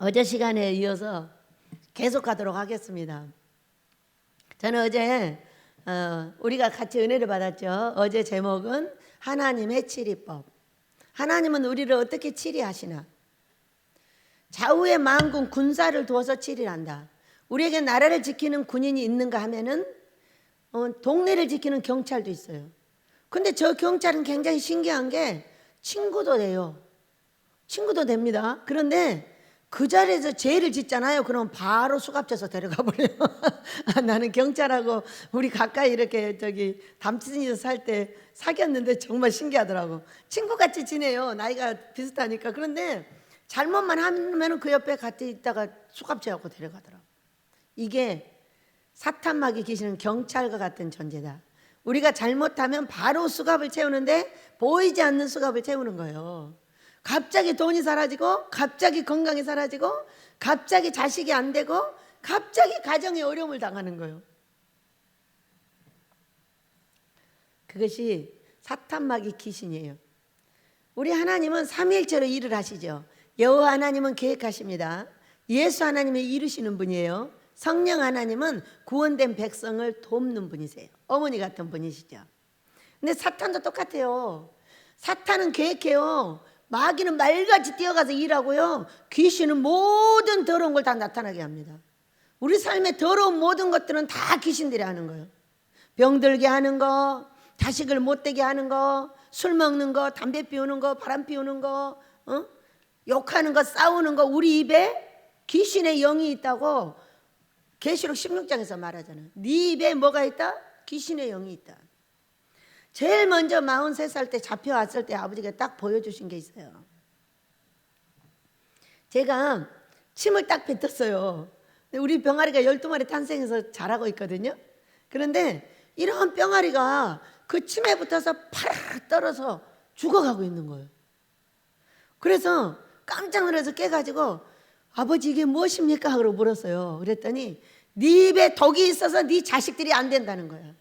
어제 시간에 이어서 계속하도록 하겠습니다. 저는 어제 우리가 같이 은혜를 받았죠. 어제 제목은 하나님의 치리법. 하나님은 우리를 어떻게 치리하시나? 좌우의 만군 군사를 두어서 치리한다. 우리에게 나라를 지키는 군인이 있는가 하면은 동네를 지키는 경찰도 있어요. 근데 저 경찰은 굉장히 신기한 게 친구도 돼요. 친구도 됩니다. 그런데 그 자리에서 죄를 짓잖아요. 그러면 바로 수갑쳐서 데려가 버려요. 나는 경찰하고 우리 가까이 이렇게 담진이서 살 때 사귀었는데 정말 신기하더라고. 친구같이 지내요. 나이가 비슷하니까. 그런데 잘못만 하면 그 옆에 같이 있다가 수갑채하고 데려가더라고. 이게 사탄마귀 귀신은 경찰과 같은 존재다. 우리가 잘못하면 바로 수갑을 채우는데 보이지 않는 수갑을 채우는 거예요. 갑자기 돈이 사라지고, 갑자기 건강이 사라지고, 갑자기 자식이 안 되고, 갑자기 가정에 어려움을 당하는 거예요. 그것이 사탄마귀 귀신이에요. 우리 하나님은 삼위일체로 일을 하시죠. 여호와 하나님은 계획하십니다. 예수 하나님이 이루시는 분이에요. 성령 하나님은 구원된 백성을 돕는 분이세요. 어머니 같은 분이시죠. 근데 사탄도 똑같아요. 사탄은 계획해요. 마귀는 말같이 뛰어가서 일하고요. 귀신은 모든 더러운 걸 다 나타나게 합니다. 우리 삶의 더러운 모든 것들은 다 귀신들이 하는 거예요. 병들게 하는 거, 자식을 못되게 하는 거, 술 먹는 거, 담배 피우는 거, 바람 피우는 거, 욕하는 거, 싸우는 거. 우리 입에 귀신의 영이 있다고 계시록 16장에서 말하잖아요. 네 입에 뭐가 있다? 귀신의 영이 있다. 제일 먼저 43살 때 잡혀왔을 때 아버지가 딱 보여주신 게 있어요. 제가 침을 딱 뱉었어요. 우리 병아리가 12마리 탄생해서 자라고 있거든요. 그런데 이런 병아리가 그 침에 붙어서 파라 떨어서 죽어가고 있는 거예요. 그래서 깜짝 놀라서 깨가지고 아버지 이게 무엇입니까? 하고 물었어요. 그랬더니 네 입에 독이 있어서 네 자식들이 안 된다는 거야.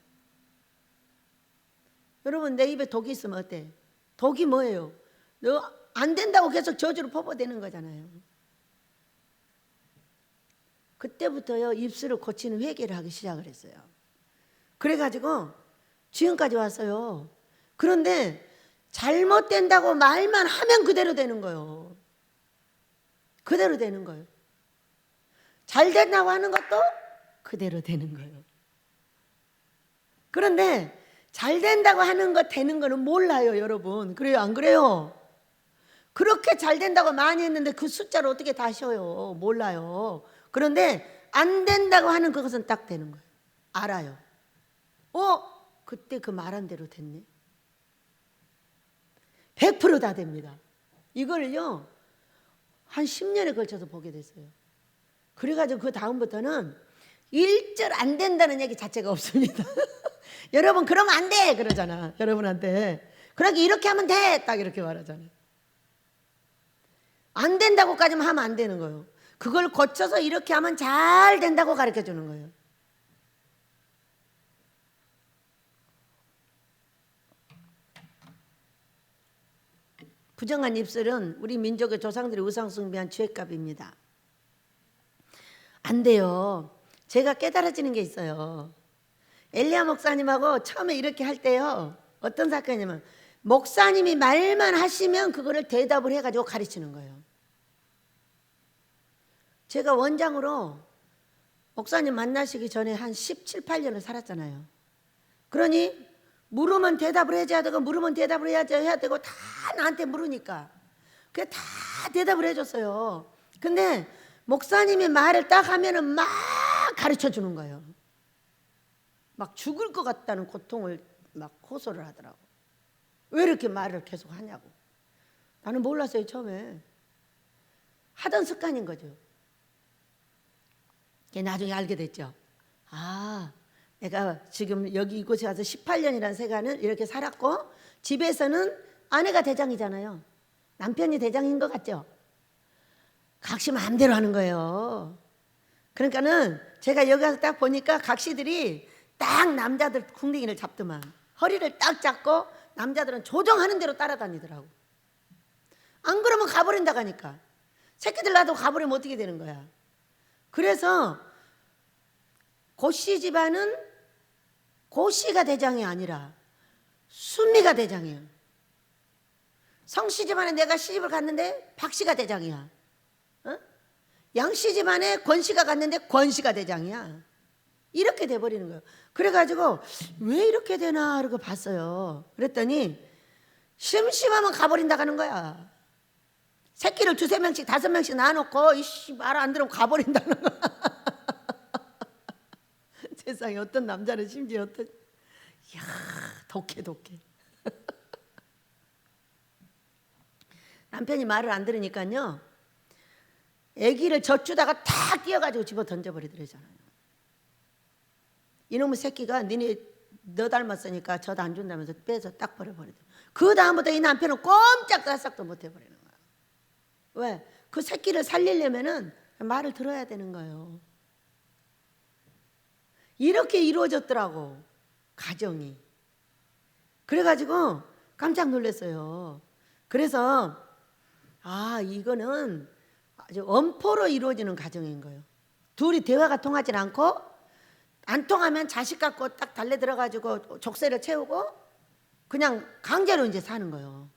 여러분 내 입에 독이 있으면 어때? 독이 뭐예요? 너 안 된다고 계속 저주로 퍼부어대는 거잖아요. 그때부터요 입술을 고치는 회개를 하기 시작을 했어요. 그래가지고 지금까지 왔어요. 그런데 잘못된다고 말만 하면 그대로 되는 거예요. 그대로 되는 거예요. 잘 된다고 하는 것도 그대로 되는 거예요. 그런데 잘 된다고 하는 것 되는 거는 몰라요, 여러분. 그래요, 안 그래요? 그렇게 잘 된다고 많이 했는데 그 숫자를 어떻게 다 쉬어요? 몰라요. 그런데 안 된다고 하는 그것은 딱 되는 거예요. 알아요. 그때 그 말한 대로 됐네. 100% 다 됩니다. 이걸요 한 10년에 걸쳐서 보게 됐어요. 그래가지고 그 다음부터는 일절 안 된다는 얘기 자체가 없습니다. 여러분 그러면 안 돼 그러잖아. 여러분한테 그러니까 이렇게 하면 돼 딱 이렇게 말하잖아요. 안 된다고까지만 하면 안 되는 거예요. 그걸 고쳐서 이렇게 하면 잘 된다고 가르쳐 주는 거예요. 부정한 입술은 우리 민족의 조상들이 우상숭배한 죄값입니다. 안 돼요. 제가 깨달아지는 게 있어요. 엘리야 목사님하고 처음에 이렇게 할 때요 어떤 사건이냐면 목사님이 말만 하시면 그거를 대답을 해가지고 가르치는 거예요. 제가 원장으로 목사님 만나시기 전에 한 17, 18년을 살았잖아요. 그러니 물으면 대답을 해줘야 되고 물으면 대답을 해야 되고 다 나한테 물으니까 그게 다 대답을 해줬어요. 근데 목사님이 말을 딱 하면은 막 가르쳐 주는 거예요. 막 죽을 것 같다는 고통을 막 호소를 하더라고. 왜 이렇게 말을 계속 하냐고. 나는 몰랐어요 처음에. 하던 습관인 거죠. 나중에 알게 됐죠. 내가 지금 여기 이곳에 와서 18년이라는 세간을 이렇게 살았고 집에서는 아내가 대장이잖아요. 남편이 대장인 것 같죠. 각시 마음대로 하는 거예요. 그러니까는 제가 여기 와서 딱 보니까 각시들이 딱 남자들 궁뎅이를 잡더만 허리를 딱 잡고 남자들은 조정하는 대로 따라다니더라고. 안 그러면 가버린다고 하니까 새끼들 낳아도 가버리면 어떻게 되는 거야? 그래서 고씨 집안은 고씨가 대장이 아니라 순미가 대장이에요. 성씨 집안에 내가 시집을 갔는데 박씨가 대장이야. 어? 양씨 집안에 권씨가 갔는데 권씨가 대장이야. 이렇게 돼버리는 거예요. 그래가지고 왜 이렇게 되나 그러고 봤어요. 그랬더니 심심하면 가버린다 가는 거야. 새끼를 2, 3명씩 5명씩 낳아놓고 이씨 말 안 들으면 가버린다는 거야. 세상에 어떤 남자는 심지어 어떤 이야 독해. 남편이 말을 안 들으니까요 아기를 젖주다가 탁 뛰어가지고 집어 던져버리더래잖아요. 이놈의 새끼가 너 닮았으니까 젖 안 준다면서 빼서 딱 버려버리더래. 그 다음부터 이 남편은 꼼짝달싹도 못 해버리는 거야. 왜? 그 새끼를 살리려면은 말을 들어야 되는 거예요. 이렇게 이루어졌더라고 가정이. 그래가지고 깜짝 놀랐어요. 그래서 이거는 아주 엄포로 이루어지는 가정인 거예요. 둘이 대화가 통하지 않고 안 통하면 자식 갖고 딱 달래들어가지고 족쇄를 채우고 그냥 강제로 이제 사는 거예요.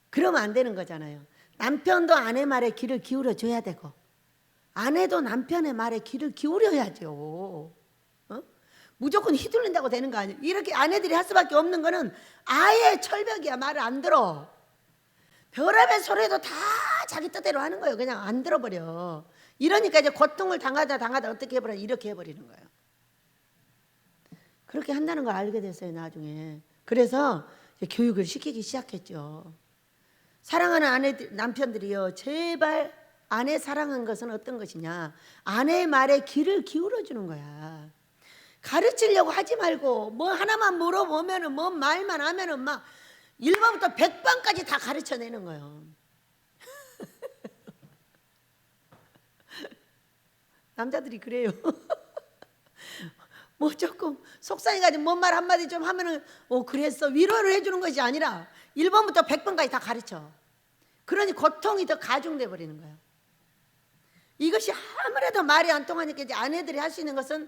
그러면 안 되는 거잖아요. 남편도 아내 말에 귀를 기울여 줘야 되고 아내도 남편의 말에 귀를 기울여야죠. 어? 무조건 휘둘린다고 되는 거 아니에요. 이렇게 아내들이 할 수밖에 없는 거는 아예 철벽이야. 말을 안 들어. 별의별 소리도 다 자기 뜻대로 하는 거예요. 그냥 안 들어버려. 이러니까 이제 고통을 당하다 어떻게 해버려? 이렇게 해버리는 거예요. 그렇게 한다는 걸 알게 됐어요 나중에. 그래서 교육을 시키기 시작했죠. 사랑하는 남편들이요, 제발 아내 사랑한 것은 어떤 것이냐, 아내의 말에 귀를 기울여 주는 거야. 가르치려고 하지 말고 뭐 하나만 물어보면은 뭐 말만 하면은 막 1번부터 100번까지 다 가르쳐내는 거예요. 남자들이 그래요. 뭐 조금 속상해가지고 뭔 말 한마디 좀 하면은 그랬어 위로를 해주는 것이 아니라 1번부터 100번까지 다 가르쳐. 그러니 고통이 더 가중돼 버리는 거예요. 이것이 아무래도 말이 안 통하니까 이제 아내들이 할 수 있는 것은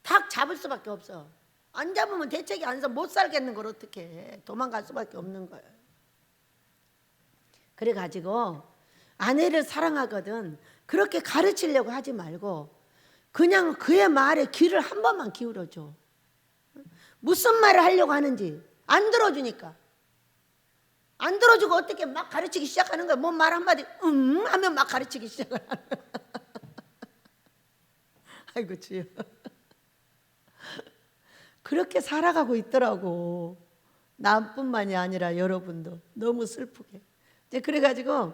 탁 잡을 수밖에 없어. 안 잡으면 대책이 안 서서 못 살겠는 걸 어떻게 해. 도망갈 수밖에 없는 거예요. 그래가지고 아내를 사랑하거든 그렇게 가르치려고 하지 말고 그냥 그의 말에 귀를 한 번만 기울여줘. 무슨 말을 하려고 하는지 안 들어주니까. 안 들어주고 어떻게 막 가르치기 시작하는 거야. 뭔 말 한마디 하면 막 가르치기 시작을 하는 거야. 아이고 주여. 그렇게 살아가고 있더라고. 나뿐만이 아니라 여러분도. 너무 슬프게. 이제 그래가지고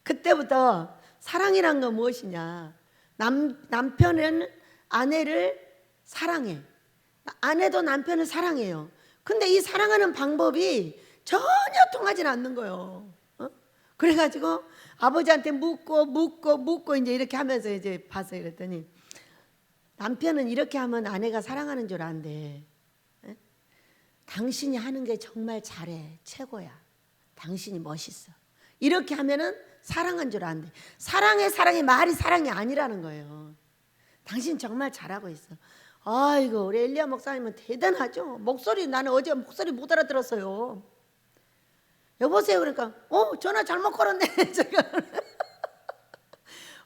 그때부터 사랑이란 건 무엇이냐. 남편은 아내를 사랑해. 아내도 남편을 사랑해요. 근데 이 사랑하는 방법이 전혀 통하지 않는 거예요. 그래가지고 아버지한테 묻고 이제 이렇게 하면서 이제 봤어요. 그랬더니 남편은 이렇게 하면 아내가 사랑하는 줄 안대. 당신이 하는 게 정말 잘해. 최고야. 당신이 멋있어. 이렇게 하면은 사랑한 줄 안돼. 사랑해 말이 사랑이 아니라는 거예요. 당신 정말 잘하고 있어. 아이고 우리 엘리야 목사님은 대단하죠. 목소리 나는 어제 목소리 못 알아들었어요. 여보세요 그러니까 전화 잘못 걸었네. 제가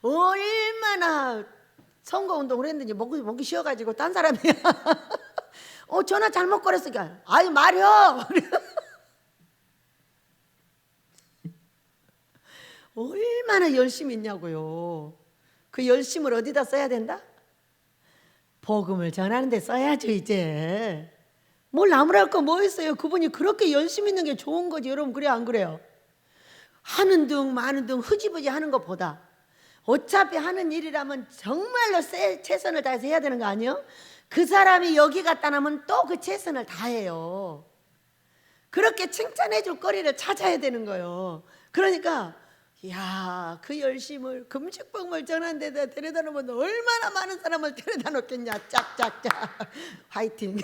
얼마나 선거운동을 했는지 목이 쉬어가지고 딴 사람이야. 전화 잘못 걸었으니까 아유 말이요. 얼마나 열심히 있냐고요. 그 열심을 어디다 써야 된다? 복음을 전하는 데 써야죠. 이제 뭘 나무랄 거 뭐 있어요. 그분이 그렇게 열심히 있는 게 좋은 거지. 여러분 그래요 안 그래요? 하는 등 마는 등 흐지부지 하는 것보다 어차피 하는 일이라면 정말로 최선을 다해서 해야 되는 거 아니에요? 그 사람이 여기 갔다 나면 또 그 최선을 다해요. 그렇게 칭찬해 줄 거리를 찾아야 되는 거예요. 그러니까 야, 그 열심을 금식복음을 전하는 데다 데려다 놓으면 얼마나 많은 사람을 데려다 놓겠냐. 짝짝짝 화이팅.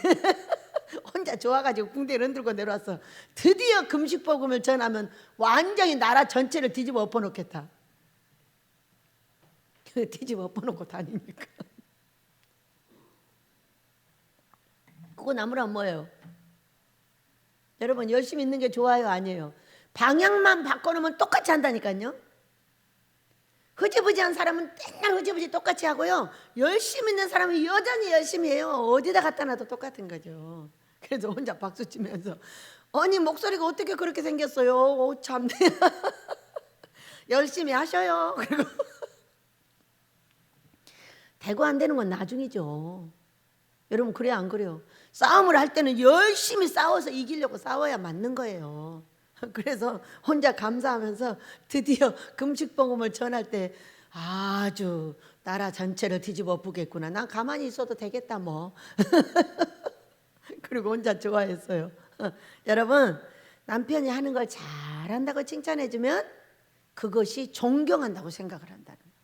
혼자 좋아가지고 궁대를 흔들고 내려왔어. 드디어 금식복음을 전하면 완전히 나라 전체를 뒤집어 엎어놓겠다. 뒤집어 엎어놓고 다니니까. 그거 나무란 뭐예요? 여러분 열심히 있는 게 좋아요? 아니에요? 방향만 바꿔놓으면 똑같이 한다니까요. 흐지부지한 사람은 맨날 흐지부지 똑같이 하고요, 열심히 있는 사람은 여전히 열심히 해요. 어디다 갖다 놔도 똑같은 거죠. 그래서 혼자 박수 치면서 아니 목소리가 어떻게 그렇게 생겼어요? 오 참네. 열심히 하셔요. 그리고 되고 안 되는 건 나중이죠. 여러분 그래요 안 그래요? 싸움을 할 때는 열심히 싸워서 이기려고 싸워야 맞는 거예요. 그래서 혼자 감사하면서 드디어 금식복음을 전할 때 아주 나라 전체를 뒤집어 엎겠구나. 난 가만히 있어도 되겠다 뭐. 그리고 혼자 좋아했어요. 여러분 남편이 하는 걸 잘한다고 칭찬해주면 그것이 존경한다고 생각을 한다는 거예요.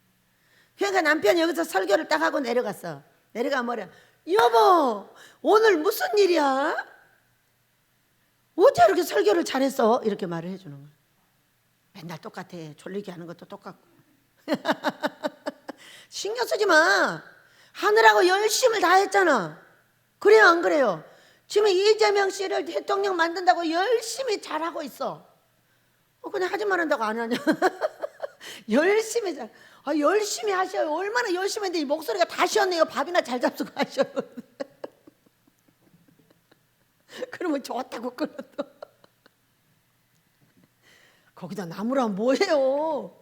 그러니까 남편이 여기서 설교를 딱 하고 내려갔어. 내려가 뭐래? 여보 오늘 무슨 일이야? 어째 이렇게 설교를 잘했어? 이렇게 말을 해주는 거야. 맨날 똑같아. 졸리게 하는 것도 똑같고. 신경 쓰지 마. 하느라고 열심을 다 했잖아. 그래요 안 그래요? 지금 이재명 씨를 대통령 만든다고 열심히 잘하고 있어. 그냥 하지 말한다고 안 하냐? 열심히 열심히 하셔요. 얼마나 열심히 했는데 이 목소리가 다 쉬었네요. 밥이나 잘 잡수고 하셔요. 그러면 좋다고 끊어도. 거기다 나무란 뭐예요?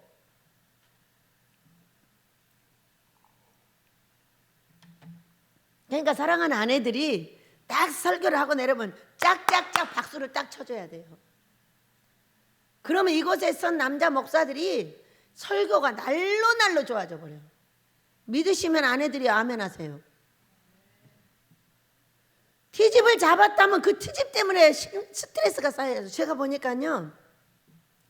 그러니까 사랑하는 아내들이 딱 설교를 하고 내려면 짝짝짝 박수를 딱 쳐줘야 돼요. 그러면 이곳에 선 남자 목사들이 설교가 날로 좋아져 버려요. 믿으시면 아내들이 아멘 하세요. 트집을 잡았다면 그 트집 때문에 스트레스가 쌓여요. 제가 보니까요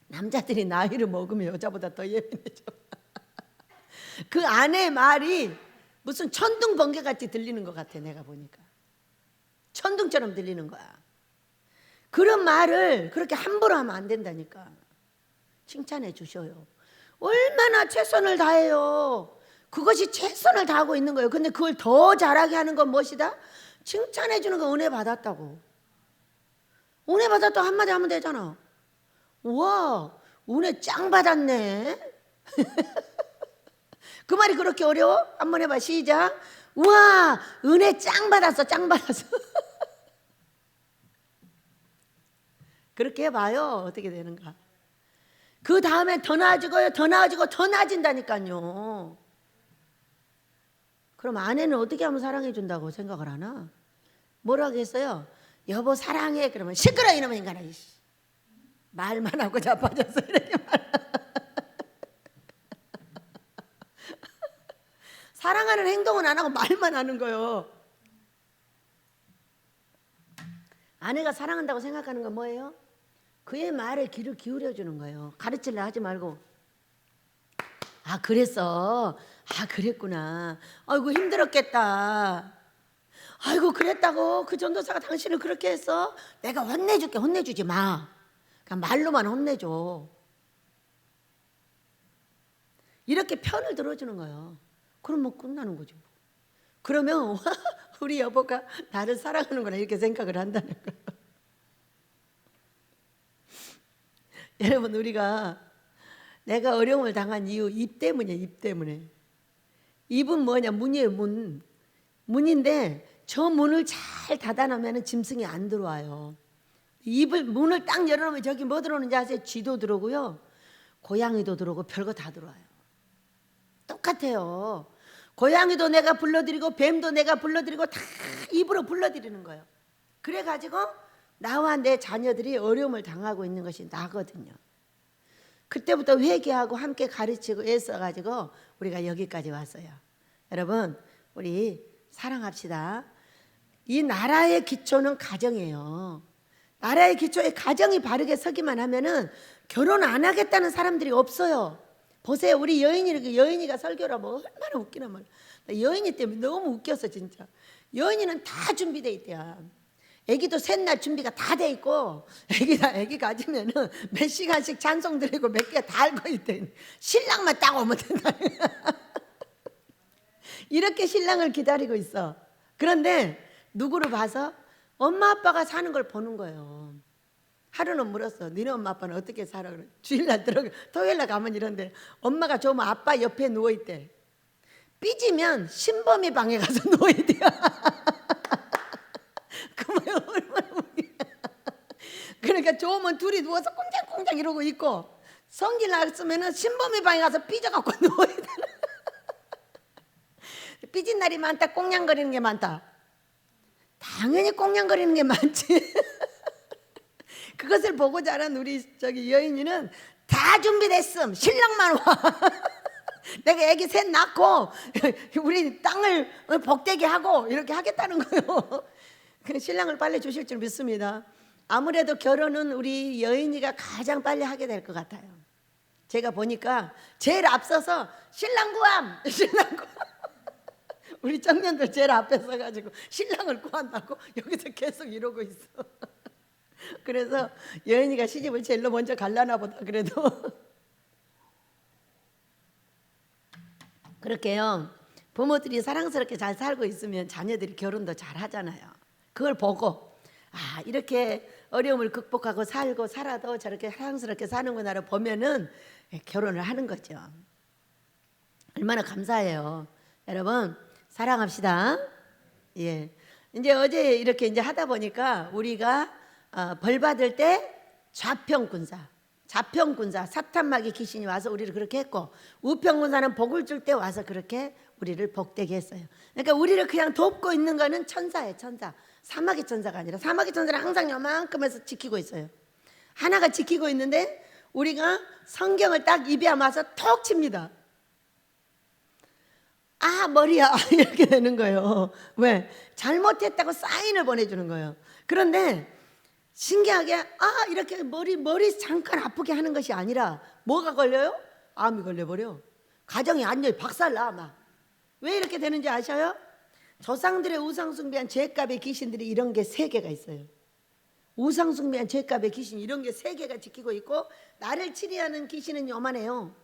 남자들이 나이를 먹으면 여자보다 더 예민해져. 그 아내의 말이 무슨 천둥 번개같이 들리는 것 같아. 내가 보니까 천둥처럼 들리는 거야. 그런 말을 그렇게 함부로 하면 안 된다니까. 칭찬해 주셔요. 얼마나 최선을 다해요. 그것이 최선을 다하고 있는 거예요. 근데 그걸 더 잘하게 하는 건 무엇이다? 칭찬해 주는 거. 은혜 받았다고. 은혜 받았다고 한마디 하면 되잖아. 우와 은혜 짱 받았네. 그 말이 그렇게 어려워? 한번 해봐. 시작. 우와 은혜 짱 받았어. 짱 받았어. 그렇게 해봐요. 어떻게 되는가. 그 다음에 더 나아지고요. 더 나아지고 더 나아진다니까요. 그럼 아내는 어떻게 하면 사랑해 준다고 생각을 하나? 뭐라고 했어요? 여보 사랑해. 그러면 시끄러 이놈의 인간아. 말만 하고 자빠졌어. 이렇게 말. 사랑하는 행동은 안 하고 말만 하는 거예요. 아내가 사랑한다고 생각하는 건 뭐예요? 그의 말에 귀를 기울여 주는 거예요. 가르치려 하지 말고 아 그랬어. 아 그랬구나. 아이고 힘들었겠다. 아이고 그랬다고 그 전도사가 당신을 그렇게 했어? 내가 혼내줄게. 혼내주지 마. 그냥 말로만 혼내줘. 이렇게 편을 들어주는 거예요. 그럼 뭐 끝나는 거죠. 그러면 우리 여보가 나를 사랑하는구나 이렇게 생각을 한다는 거예요. 여러분 우리가 내가 어려움을 당한 이유 입 때문이에요. 입 때문에. 입은 뭐냐? 문이에요. 문. 문인데 저 문을 잘 닫아놓으면 짐승이 안 들어와요. 문을 딱 열어놓으면 저기 뭐 들어오는지 아세요? 쥐도 들어오고요, 고양이도 들어오고 별거 다 들어와요. 똑같아요. 고양이도 내가 불러드리고 뱀도 내가 불러드리고 다 입으로 불러드리는 거예요. 그래가지고 나와 내 자녀들이 어려움을 당하고 있는 것이 나거든요. 그때부터 회개하고 함께 가르치고 애써가지고 우리가 여기까지 왔어요. 여러분 우리 사랑합시다. 이 나라의 기초는 가정이에요. 나라의 기초에 가정이 바르게 서기만 하면은 결혼 안 하겠다는 사람들이 없어요. 보세요. 우리 여인이가 설교를 하면 얼마나 웃기나 말이야. 여인이 때문에 너무 웃겼어 진짜. 여인이는 다 준비돼 있대요. 애기도 셋날 준비가 다 돼 있고 애기 가지면은 몇 시간씩 찬송 드리고 몇 개 다 알고 있대. 신랑만 딱 오면 된다. 이렇게 신랑을 기다리고 있어. 그런데 누구를 봐서? 엄마 아빠가 사는 걸 보는 거예요. 하루는 물었어. 니네 엄마 아빠는 어떻게 살아? 그래. 주일날 들어가, 토요일날 가면 이런데 엄마가 좋으면 아빠 옆에 누워있대. 삐지면 신범이 방에 가서 누워있대요. 그 말 얼마나 웃겨. 그러니까 좋으면 둘이 누워서 꽁장꽁장 이러고 있고, 성질 났으면 신범이 방에 가서 삐져갖고 누워야 돼. 삐진 날이 많다, 꽁냥거리는 게 많다. 당연히 꽁냥거리는 게 많지. 그것을 보고 자란 우리 여인이는 다 준비됐음. 신랑만 와. 내가 애기 셋 낳고 우리 땅을 복되게 하고 이렇게 하겠다는 거예요. 신랑을 빨리 주실 줄 믿습니다. 아무래도 결혼은 우리 여인이가 가장 빨리 하게 될 것 같아요. 제가 보니까 제일 앞서서 신랑 구함, 신랑 구함. 우리 청년들 제일 앞에 서가지고 신랑을 구한다고 여기서 계속 이러고 있어. 그래서 여인이가 시집을 제일로 먼저 갈라나 보다. 그래도 그렇게요, 부모들이 사랑스럽게 잘 살고 있으면 자녀들이 결혼도 잘 하잖아요. 그걸 보고 이렇게 어려움을 극복하고 살고 살아도 저렇게 사랑스럽게 사는구나를 보면은 결혼을 하는 거죠. 얼마나 감사해요. 여러분 사랑합시다. 예. 이제 어제 이렇게 이제 하다 보니까 우리가 벌 받을 때 좌평군사 사탄마귀 귀신이 와서 우리를 그렇게 했고, 우평군사는 복을 줄 때 와서 그렇게 우리를 복되게 했어요. 그러니까 우리를 그냥 돕고 있는 거는 천사예요. 천사. 사마귀 천사가 아니라, 사마귀 천사는 항상 요만큼에서 지키고 있어요. 하나가 지키고 있는데 우리가 성경을 딱 입에 와서 톡 칩니다. 머리야 이렇게 되는 거예요. 왜? 잘못했다고 사인을 보내주는 거예요. 그런데 신기하게 이렇게 머리 잠깐 아프게 하는 것이 아니라 뭐가 걸려요? 암이 걸려버려. 가정이 완전히 박살나. 막. 왜 이렇게 되는지 아셔요? 조상들의 우상숭배한 죄값의 귀신들이 이런 게 3개가 있어요. 우상숭배한 죄값의 귀신 이런 게 3개가 지키고 있고, 나를 치리하는 귀신은 요만해요.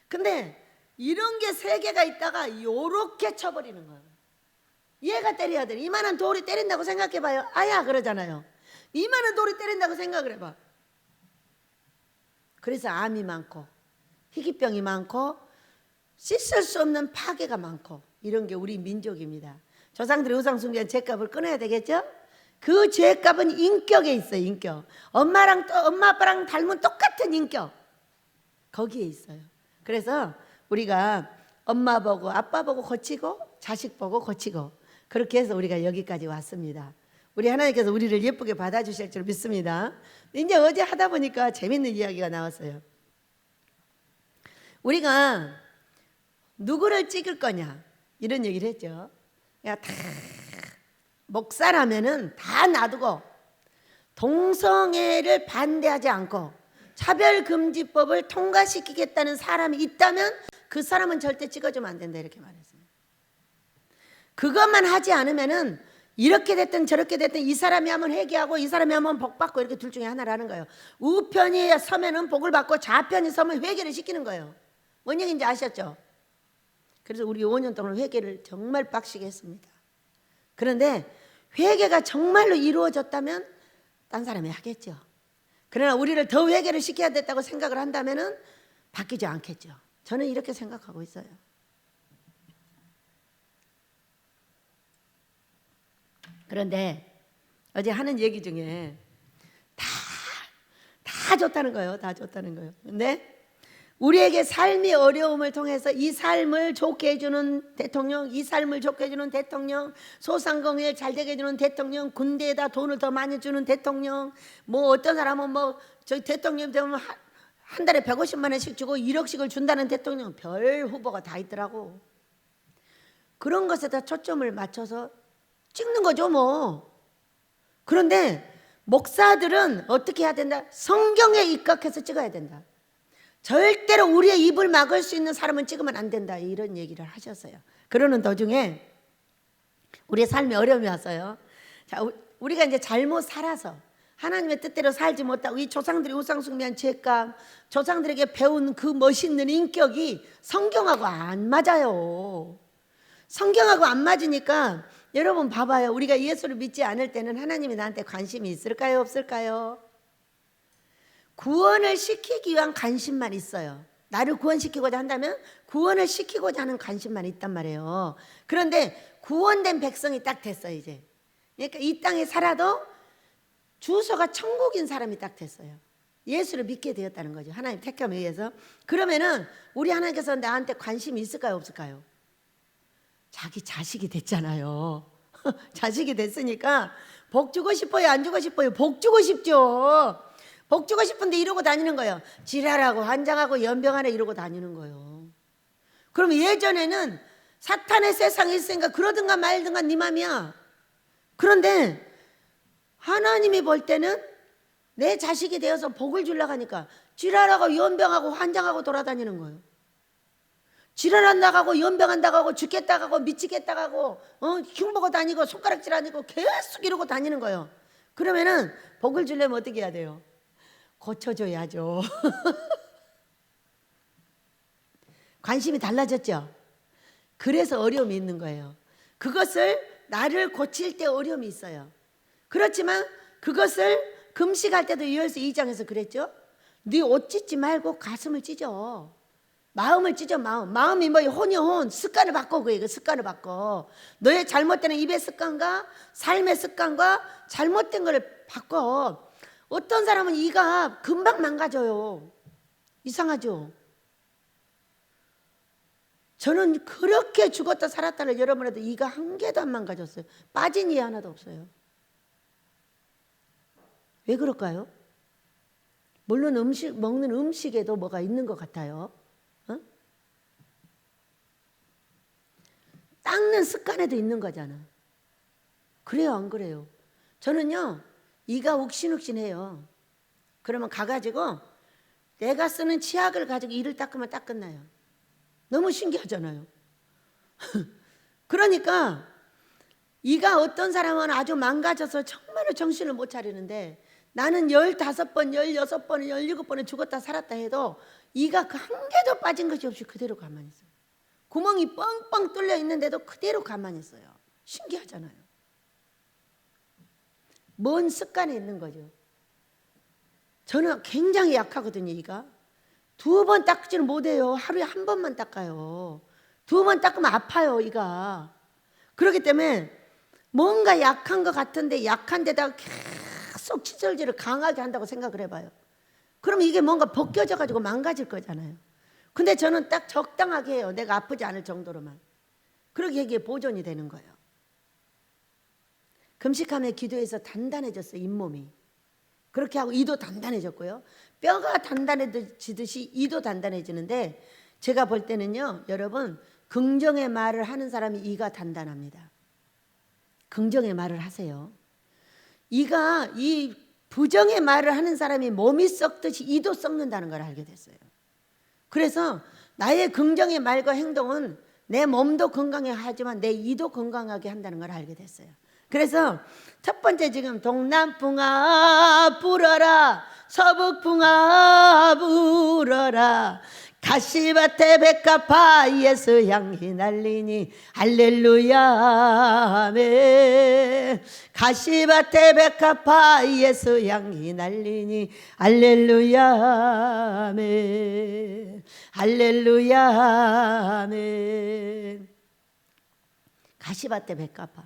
근데 이런 게 3개가 있다가 요렇게 쳐버리는 거예요. 얘가 때려야 돼. 이만한 돌이 때린다고 생각해봐요. 아야 그러잖아요. 이만한 돌이 때린다고 생각을 해봐. 그래서 암이 많고 희귀병이 많고 씻을 수 없는 파괴가 많고 이런 게 우리 민족입니다. 조상들의 우상숭배한 죄값을 끊어야 되겠죠? 그 죄값은 인격에 있어요. 인격. 엄마 아빠랑 닮은 똑같은 인격 거기에 있어요. 그래서 우리가 엄마 보고 아빠 보고 고치고 자식 보고 고치고 그렇게 해서 우리가 여기까지 왔습니다. 우리 하나님께서 우리를 예쁘게 받아주실 줄 믿습니다. 이제 어제 하다 보니까 재밌는 이야기가 나왔어요. 우리가 누구를 찍을 거냐 이런 얘기를 했죠. 다 목사라면은 다 놔두고 동성애를 반대하지 않고 차별금지법을 통과시키겠다는 사람이 있다면 그 사람은 절대 찍어주면 안 된다 이렇게 말했어요. 그것만 하지 않으면은 이렇게 됐든 저렇게 됐든 이 사람이 하면 회개하고 이 사람이 하면 복받고 이렇게 둘 중에 하나라는 거예요. 우편이 서면은 복을 받고 좌편이 서면 회개를 시키는 거예요. 뭔 얘기인지 아셨죠? 그래서 우리 5년 동안 회개를 정말 빡시게 했습니다. 그런데 회개가 정말로 이루어졌다면 딴 사람이 하겠죠. 그러나 우리를 더 회개를 시켜야 됐다고 생각을 한다면은 바뀌지 않겠죠. 저는 이렇게 생각하고 있어요. 그런데 어제 하는 얘기 중에 다 좋다는 거예요. 다 좋다는 거예요. 근데 우리에게 삶의 어려움을 통해서 이 삶을 좋게 해주는 대통령, 이 삶을 좋게 해주는 대통령, 소상공인을 잘 되게 해주는 대통령, 군대에다 돈을 더 많이 주는 대통령, 뭐 어떤 사람은 저 대통령 되면 한 달에 150만 원씩 주고 1억씩을 준다는 대통령, 별 후보가 다 있더라고. 그런 것에다 초점을 맞춰서 찍는 거죠 뭐. 그런데 목사들은 어떻게 해야 된다? 성경에 입각해서 찍어야 된다. 절대로 우리의 입을 막을 수 있는 사람은 찍으면 안 된다 이런 얘기를 하셨어요. 그러는 도중에 우리의 삶에 어려움이 왔어요. 자, 우리가 이제 잘못 살아서 하나님의 뜻대로 살지 못하고 이 조상들이 우상숭배한 죄값, 조상들에게 배운 그 멋있는 인격이 성경하고 안 맞아요. 성경하고 안 맞으니까 여러분 봐봐요. 우리가 예수를 믿지 않을 때는 하나님이 나한테 관심이 있을까요? 없을까요? 구원을 시키기 위한 관심만 있어요. 나를 구원시키고자 한다면 구원을 시키고자 하는 관심만 있단 말이에요. 그런데 구원된 백성이 딱 됐어요 이제. 그러니까 이 땅에 살아도 주소가 천국인 사람이 딱 됐어요. 예수를 믿게 되었다는 거죠. 하나님 택함에 의해서. 그러면은 우리 하나님께서 나한테 관심이 있을까요? 없을까요? 자기 자식이 됐잖아요. 자식이 됐으니까 복 주고 싶어요? 안 주고 싶어요? 복 주고 싶죠. 복 주고 싶은데 이러고 다니는 거예요. 지랄하고 환장하고 연병하네 이러고 다니는 거예요. 그럼 예전에는 사탄의 세상에 있으니까 그러든가 말든가 네 맘이야. 그런데 하나님이 볼 때는 내 자식이 되어서 복을 주려고 하니까 지랄하고 연병하고 환장하고 돌아다니는 거예요. 지랄한다고 하고 연병한다고 하고 죽겠다고 하고 미치겠다고 하고 흉보고 다니고 손가락질 하고 계속 이러고 다니는 거예요. 그러면은 복을 주려면 어떻게 해야 돼요? 고쳐줘야죠. 관심이 달라졌죠. 그래서 어려움이 있는 거예요. 그것을 나를 고칠 때 어려움이 있어요. 그렇지만 그것을 금식할 때도 요엘서 2장에서 그랬죠. 네 옷 찢지 말고 가슴을 찢어. 마음을 찢어. 마음이 뭐예요? 혼이요 혼. 습관을 바꿔. 그 습관을 바꿔. 너의 잘못된 입의 습관과 삶의 습관과 잘못된 걸 바꿔. 어떤 사람은 이가 금방 망가져요. 이상하죠? 저는 그렇게 죽었다 살았다를 여러분에도 이가 한 개도 안 망가졌어요. 빠진 이 하나도 없어요. 왜 그럴까요? 물론 먹는 음식에도 뭐가 있는 것 같아요. 닦는 습관에도 있는 거잖아. 그래요, 안 그래요? 저는요, 이가 욱신욱신해요. 그러면 가가지고 내가 쓰는 치약을 가지고 이를 닦으면 딱 끝나요. 너무 신기하잖아요. 그러니까 이가 어떤 사람은 아주 망가져서 정말로 정신을 못 차리는데 나는 15번, 16번, 17번을 죽었다 살았다 해도 이가 그 한 개도 빠진 것이 없이 그대로 가만히 있어요. 구멍이 뻥뻥 뚫려 있는데도 그대로 가만히 있어요. 신기하잖아요. 뭔 습관에 있는 거죠. 저는 굉장히 약하거든요. 이가 2번 닦지는 못해요. 하루에 1번만 닦아요. 2번 닦으면 아파요. 이가. 그렇기 때문에 뭔가 약한 것 같은데 약한 데다가 계속 칫솔질을 강하게 한다고 생각을 해봐요. 그러면 이게 뭔가 벗겨져 가지고 망가질 거잖아요. 근데 저는 딱 적당하게 해요. 내가 아프지 않을 정도로만. 그러게 이게 보존이 되는 거예요. 금식하며 기도해서 단단해졌어요. 잇몸이. 그렇게 하고 이도 단단해졌고요. 뼈가 단단해지듯이 이도 단단해지는데 제가 볼 때는요. 여러분 긍정의 말을 하는 사람이 이가 단단합니다. 긍정의 말을 하세요. 이가 이 부정의 말을 하는 사람이 몸이 썩듯이 이도 썩는다는 걸 알게 됐어요. 그래서 나의 긍정의 말과 행동은 내 몸도 건강하게 하지만 내 이도 건강하게 한다는 걸 알게 됐어요. 그래서 첫 번째 지금 동남풍아 불어라 서북풍아 불어라 가시밭에 백합화 예수 향기 날리니 할렐루야 아멘. 가시밭에 백합화 예수 향기 날리니 할렐루야 아멘. 할렐루야 아멘. 가시밭에 백합화.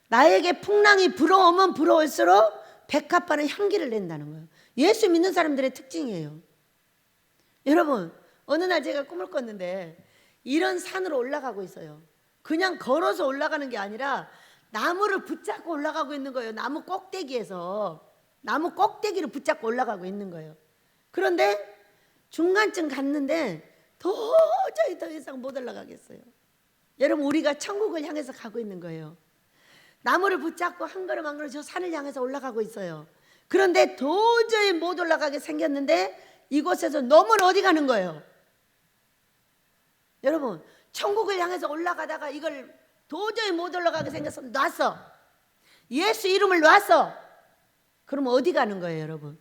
나에게 풍랑이 불어오면 불어올수록 백합화는 향기를 낸다는 거예요. 예수 믿는 사람들의 특징이에요. 여러분 어느 날 제가 꿈을 꿨는데 이런 산으로 올라가고 있어요. 그냥 걸어서 올라가는 게 아니라 나무를 붙잡고 올라가고 있는 거예요. 나무 꼭대기에서 나무 꼭대기를 붙잡고 올라가고 있는 거예요. 그런데 중간쯤 갔는데 도저히 더 이상 못 올라가겠어요. 여러분 우리가 천국을 향해서 가고 있는 거예요. 나무를 붙잡고 한 걸음 한 걸음 저 산을 향해서 올라가고 있어요. 그런데 도저히 못 올라가게 생겼는데 이곳에서 넘은 어디 가는 거예요? 여러분 천국을 향해서 올라가다가 이걸 도저히 못 올라가게 생겨서 놨어. 예수 이름을 놨어. 그럼 어디 가는 거예요 여러분?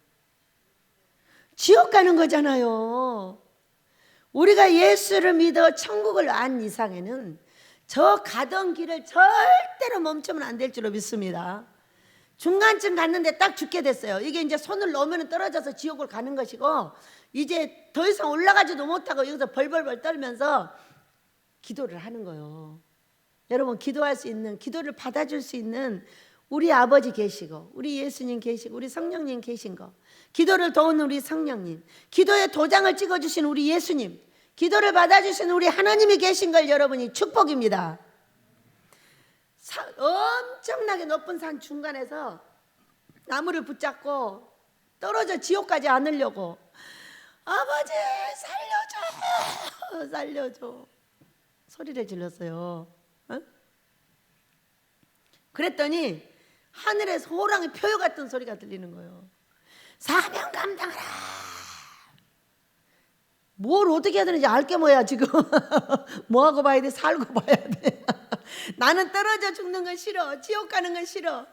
지옥 가는 거잖아요. 우리가 예수를 믿어 천국을 안 이상에는 저 가던 길을 절대로 멈추면 안 될 줄로 믿습니다. 중간쯤 갔는데 딱 죽게 됐어요. 이게 이제 손을 놓으면 떨어져서 지옥을 가는 것이고, 이제 더 이상 올라가지도 못하고 여기서 벌벌벌 떨면서 기도를 하는 거예요. 여러분, 기도할 수 있는, 기도를 받아줄 수 있는 우리 아버지 계시고, 우리 예수님 계시고, 우리 성령님 계신 거, 기도를 도우는 우리 성령님, 기도의 도장을 찍어주신 우리 예수님, 기도를 받아주신 우리 하나님이 계신 걸 여러분이 축복입니다. 엄청나게 높은 산 중간에서 나무를 붙잡고 떨어져 지옥까지 않으려고, 아버지 살려줘 살려줘 소리를 질렀어요. 어? 그랬더니 하늘에서 호랑이 표효 같은 소리가 들리는 거예요. 사명 감당하라. 뭘 어떻게 해야 되는지 알게 뭐야 지금. 뭐하고 봐야 돼? 살고 봐야 돼. 나는 떨어져 죽는 건 싫어. 지옥 가는 건 싫어.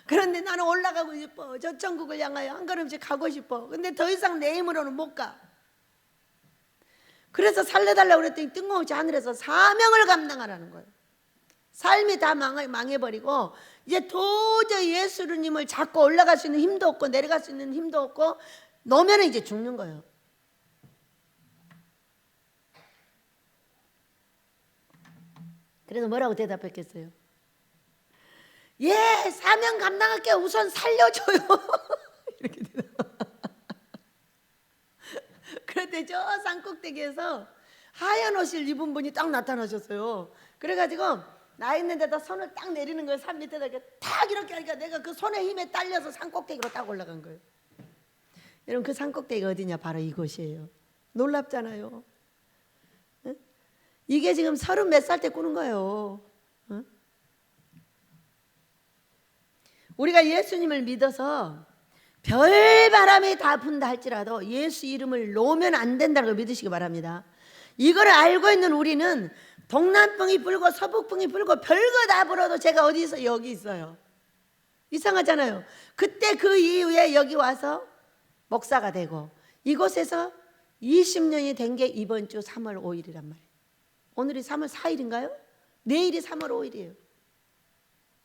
그런데 나는 올라가고 싶어. 저 천국을 향하여 한 걸음씩 가고 싶어. 근데 더 이상 내 힘으로는 못 가. 그래서 살려달라고 그랬더니 뜬금없이 하늘에서 사명을 감당하라는 거예요. 삶이 다 망해버리고 이제 도저히 예수님을 잡고 올라갈 수 있는 힘도 없고 내려갈 수 있는 힘도 없고 놓으면 이제 죽는 거예요. 그래서 뭐라고 대답했겠어요? 예, 사명 감당할게요. 우선 살려줘요. 이렇게 대답. 그런데 저 산꼭대기에서 하얀 옷을 입은 분이 딱 나타나셨어요. 그래가지고 나 있는 데다 손을 딱 내리는 거예요. 산 밑에다 이렇게 딱 이렇게 하니까 내가 그 손의 힘에 딸려서 산꼭대기로 딱 올라간 거예요. 여러분, 그 산꼭대기가 어디냐? 바로 이곳이에요. 놀랍잖아요. 응? 이게 지금 30 몇 살 때 꾸는 거예요. 응? 우리가 예수님을 믿어서 별바람이 다 분다 할지라도 예수 이름을 놓으면 안 된다는 걸 믿으시기 바랍니다. 이걸 알고 있는 우리는 동남풍이 불고 서북풍이 불고 별거 다 불어도 제가 어디 있어? 여기 있어요. 이상하잖아요. 그때 그 이후에 여기 와서 목사가 되고 이곳에서 20년이 된 게 이번 주 3월 5일이란 말이에요. 오늘이 3월 4일인가요? 내일이 3월 5일이에요.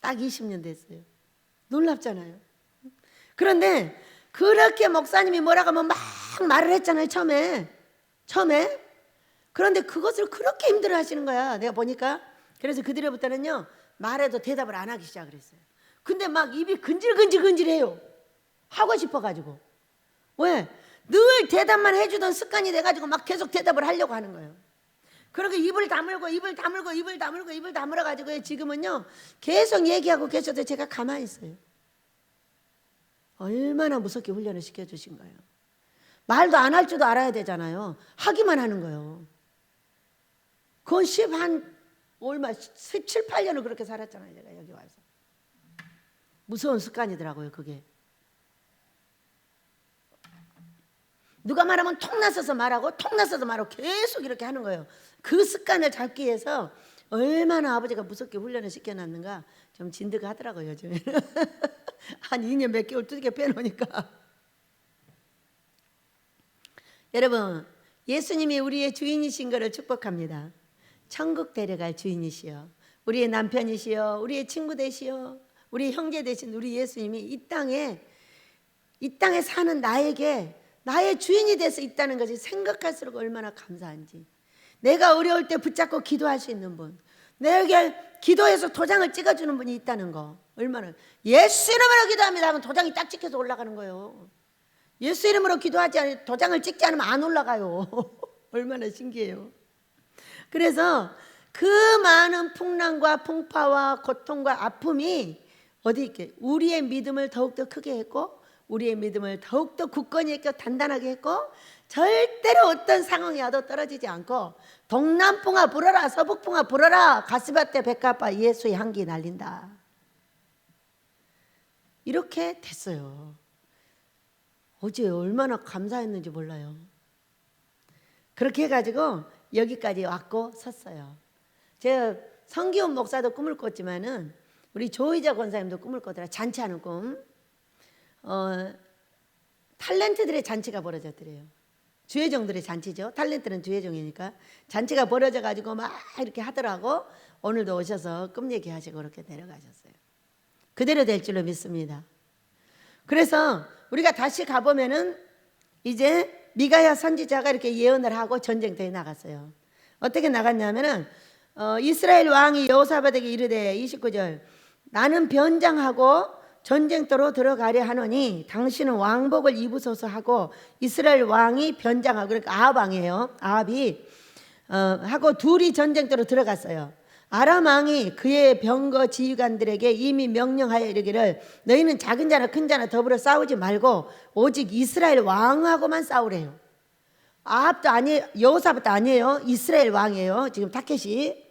딱 20년 됐어요. 놀랍잖아요. 그런데 그렇게 목사님이 뭐라고 하면 막 말을 했잖아요. 처음에. 그런데 그것을 그렇게 힘들어 하시는 거야. 내가 보니까. 그래서 그 뒤로부터는요 말해도 대답을 안 하기 시작을 했어요. 근데 막 입이 근질근질해요. 하고 싶어가지고. 왜? 늘 대답만 해주던 습관이 돼가지고 막 계속 대답을 하려고 하는 거예요. 그렇게 입을 다물어가지고 지금은요 계속 얘기하고 계셔도 제가 가만히 있어요. 얼마나 무섭게 훈련을 시켜주신 거예요. 말도 안 할 줄도 알아야 되잖아요. 하기만 하는 거예요. 그건 17, 8년을 그렇게 살았잖아요. 제가 여기 와서. 무서운 습관이더라고요. 그게. 누가 말하면 통나서서 말하고 계속 이렇게 하는 거예요. 그 습관을 잡기 위해서 얼마나 아버지가 무섭게 훈련을 시켜놨는가 좀 진득하더라고요. 요즘에는. 한 2년 몇 개월 두들겨 빼놓으니까. 여러분, 예수님이 우리의 주인이신 것을 축복합니다. 천국 데려갈 주인이시여, 우리의 남편이시여, 우리의 친구 되시여, 우리 형제 되신 우리 예수님이 이 땅에 사는 나에게 나의 주인이 돼서 있다는 것이 생각할수록 얼마나 감사한지. 내가 어려울 때 붙잡고 기도할 수 있는 분, 내게 기도해서 도장을 찍어주는 분이 있다는 거, 얼마나. 예수 이름으로 기도합니다 하면 도장이 딱 찍혀서 올라가는 거예요. 예수 이름으로 기도하지 않으면 도장을 찍지 않으면 안 올라가요. 얼마나 신기해요. 그래서 그 많은 풍랑과 풍파와 고통과 아픔이 어디 있게 우리의 믿음을 더욱더 크게 했고, 우리의 믿음을 더욱더 굳건히 했고 단단하게 했고, 절대로 어떤 상황이 와도 떨어지지 않고, 동남풍아 불어라 서북풍아 불어라 가시밭에 백합화 예수의 향기 날린다, 이렇게 됐어요. 어제 얼마나 감사했는지 몰라요. 그렇게 해가지고 여기까지 왔고 섰어요. 제가 성기훈 목사도 꿈을 꿨지만은 우리 조희자 권사님도 꿈을 꿨더라. 잔치하는 꿈. 탤런트들의 잔치가 벌어졌더래요. 주회종들의 잔치죠. 탤런트는 주회종이니까. 잔치가 벌어져 가지고 막 이렇게 하더라고. 오늘도 오셔서 꿈 얘기하시고 그렇게 내려가셨어요. 그대로 될 줄로 믿습니다. 그래서 우리가 다시 가보면은 이제 미가야 선지자가 이렇게 예언을 하고 전쟁터에 나갔어요. 어떻게 나갔냐면은 이스라엘 왕이 여호사밧에게 이르되 29절 나는 변장하고 전쟁터로 들어가려 하노니 당신은 왕복을 입으소서 하고 이스라엘 왕이 변장하고 그러니까 아합 왕이에요. 아합이 하고 둘이 전쟁터로 들어갔어요. 아람 왕이 그의 병거 지휘관들에게 이미 명령하여 이르기를 너희는 작은 자나 큰 자나 더불어 싸우지 말고 오직 이스라엘 왕하고만 싸우래요. 아합도 아니에요. 여호사밧도 아니에요. 이스라엘 왕이에요. 지금 타켓이.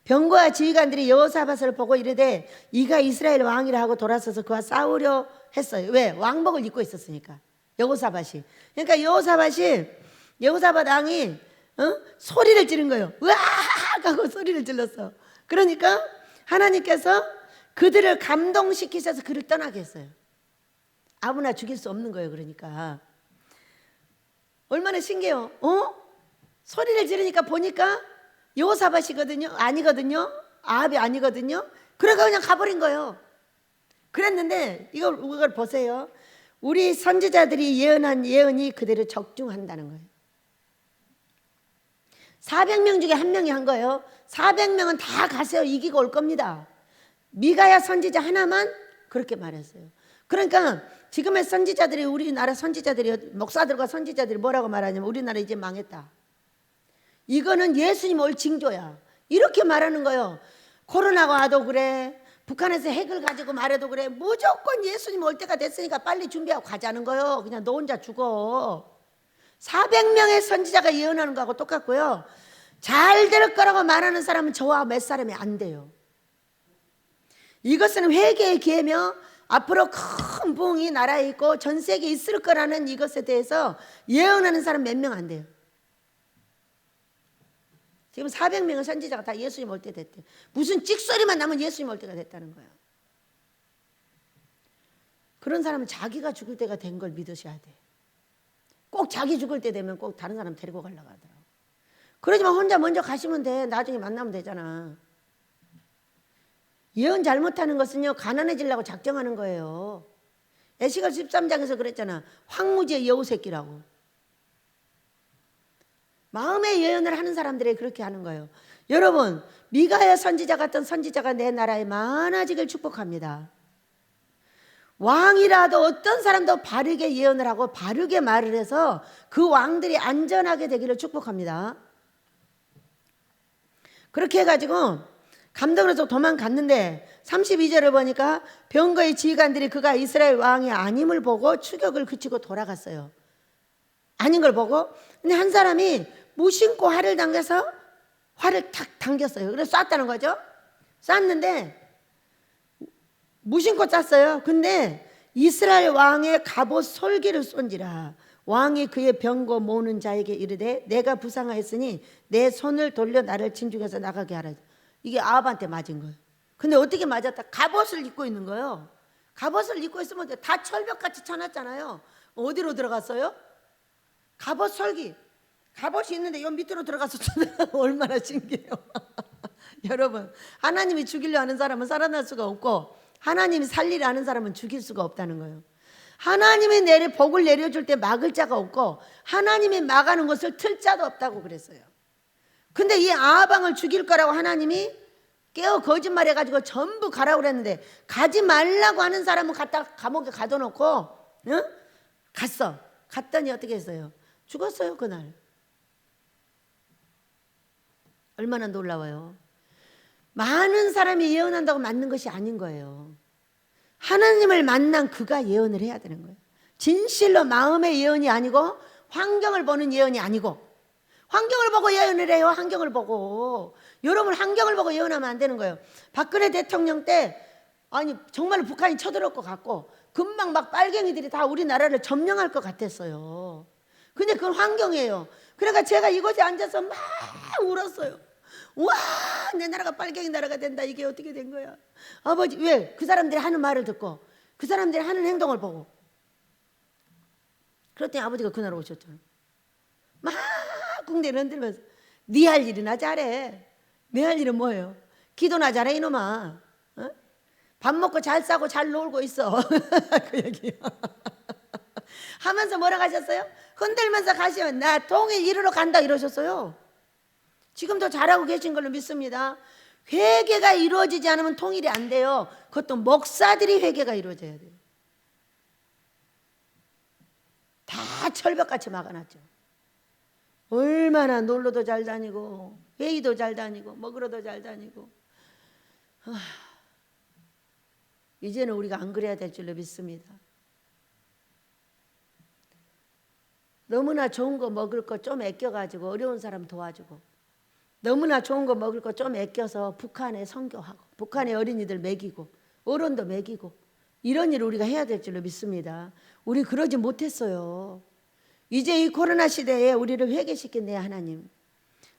병거와 지휘관들이 여호사밧을 보고 이르되 이가 이스라엘 왕이라 하고 돌아서서 그와 싸우려 했어요. 왜? 왕복을 입고 있었으니까. 여호사밧이. 그러니까 여호사밧 왕이 소리를 지른 거예요. 으악 하고 소리를 질렀어. 그러니까 하나님께서 그들을 감동시키셔서 그를 떠나게 했어요. 아무나 죽일 수 없는 거예요. 그러니까 얼마나 신기해요. 소리를 지르니까 보니까 여호사밧이거든요. 아니거든요. 아합이 아니거든요. 그래가 그냥 가버린 거예요. 그랬는데 이걸 보세요. 우리 선지자들이 예언한 예언이 그대로 적중한다는 거예요. 400명 중에 한 명이 한 거예요. 400명은 다 가세요. 이기고 올 겁니다. 미가야 선지자 하나만 그렇게 말했어요. 그러니까 지금의 선지자들이 우리나라 선지자들이 목사들과 선지자들이 뭐라고 말하냐면 우리나라 이제 망했다. 이거는 예수님 올 징조야. 이렇게 말하는 거예요. 코로나가 와도 그래. 북한에서 핵을 가지고 말해도 그래. 무조건 예수님 올 때가 됐으니까 빨리 준비하고 가자는 거예요. 그냥 너 혼자 죽어. 400명의 선지자가 예언하는 거하고 똑같고요. 잘 될 거라고 말하는 사람은 저와 몇 사람이 안 돼요. 이것은 회개의 기회며 앞으로 큰 부흥이 나라에 있고 전 세계에 있을 거라는 이것에 대해서 예언하는 사람 몇 명 안 돼요. 지금 400명의 선지자가 다 예수님 올 때 됐대. 무슨 찍소리만 나면 예수님 올 때가 됐다는 거예요. 그런 사람은 자기가 죽을 때가 된 걸 믿으셔야 돼. 꼭 자기 죽을 때 되면 꼭 다른 사람 데리고 가려고 하더라고. 그러지만 혼자 먼저 가시면 돼. 나중에 만나면 되잖아. 예언 잘못하는 것은요 가난해지려고 작정하는 거예요. 에스겔 13장에서 그랬잖아. 황무지의 여우 새끼라고. 마음의 예언을 하는 사람들이 그렇게 하는 거예요. 여러분 미가야 선지자 같은 선지자가 내 나라에 많아지길 축복합니다. 왕이라도 어떤 사람도 바르게 예언을 하고 바르게 말을 해서 그 왕들이 안전하게 되기를 축복합니다. 그렇게 해가지고 감동을 해서 도망갔는데 32절을 보니까 병거의 지휘관들이 그가 이스라엘 왕이 아님을 보고 추격을 그치고 돌아갔어요. 아닌 걸 보고. 근데 한 사람이 무심코 활을 당겨서 활을 탁 당겼어요. 그래서 쐈다는 거죠. 쐈는데 무심코 쐈어요. 근데 이스라엘 왕의 갑옷 솔기를 쏜지라. 왕이 그의 병거 모으는 자에게 이르되 내가 부상하였으니 내 손을 돌려 나를 진중에서 나가게 하라. 이게 아합한테 맞은 거예요. 근데 어떻게 맞았다? 갑옷을 입고 있는 거예요. 갑옷을 입고 있으면 다 철벽같이 쳐놨잖아요. 어디로 들어갔어요? 갑옷 솔기. 갑옷이 있는데 요 밑으로 들어가서 얼마나 신기해요. 여러분 하나님이 죽이려 하는 사람은 살아날 수가 없고 하나님이 살리려 하는 사람은 죽일 수가 없다는 거예요. 하나님이 복을 내려줄 때 막을 자가 없고 하나님이 막아는 것을 틀 자도 없다고 그랬어요. 근데 이 아합왕을 죽일 거라고 하나님이 깨어 거짓말해가지고 전부 가라고 그랬는데 가지 말라고 하는 사람은 갖다 감옥에 가둬놓고 갔어. 갔더니 어떻게 했어요? 죽었어요 그날. 얼마나 놀라워요. 많은 사람이 예언한다고 맞는 것이 아닌 거예요. 하나님을 만난 그가 예언을 해야 되는 거예요. 진실로 마음의 예언이 아니고 환경을 보는 예언이 아니고. 환경을 보고 예언을 해요. 환경을 보고. 여러분 환경을 보고 예언하면 안 되는 거예요. 박근혜 대통령 때 아니 정말 북한이 쳐들어올 것 같고 금방 막 빨갱이들이 다 우리나라를 점령할 것 같았어요. 근데 그건 환경이에요. 그러니까 제가 이곳에 앉아서 막 울었어요. 와, 내 나라가 빨갱이 나라가 된다. 이게 어떻게 된 거야? 아버지, 왜? 그 사람들이 하는 말을 듣고 그 사람들이 하는 행동을 보고. 그랬더니 아버지가 그날 오셨잖아요. 꿍대를 흔들면서 네 할 일이나 잘해. 내 할 일은 뭐예요? 기도나 잘해 이놈아. 어? 밥 먹고 잘 싸고 잘 놀고 있어. 그 얘기요. 하면서 뭐라 하셨어요? 흔들면서 가시면 나 통일 이루러 간다 이러셨어요. 지금도 잘하고 계신 걸로 믿습니다. 회개가 이루어지지 않으면 통일이 안 돼요. 그것도 목사들이 회개가 이루어져야 돼요. 다 철벽같이 막아놨죠. 얼마나 놀러도 잘 다니고 회의도 잘 다니고 먹으러도 잘 다니고. 이제는 우리가 안 그래야 될 줄로 믿습니다. 너무나 좋은 거 먹을 거 좀 아껴가지고 어려운 사람 도와주고, 너무나 좋은 거 먹을 거 좀 아껴서 북한에 선교하고 북한의 어린이들 먹이고 어른도 먹이고, 이런 일을 우리가 해야 될 줄로 믿습니다. 우리 그러지 못했어요. 이제 이 코로나 시대에 우리를 회개시켰네요. 하나님,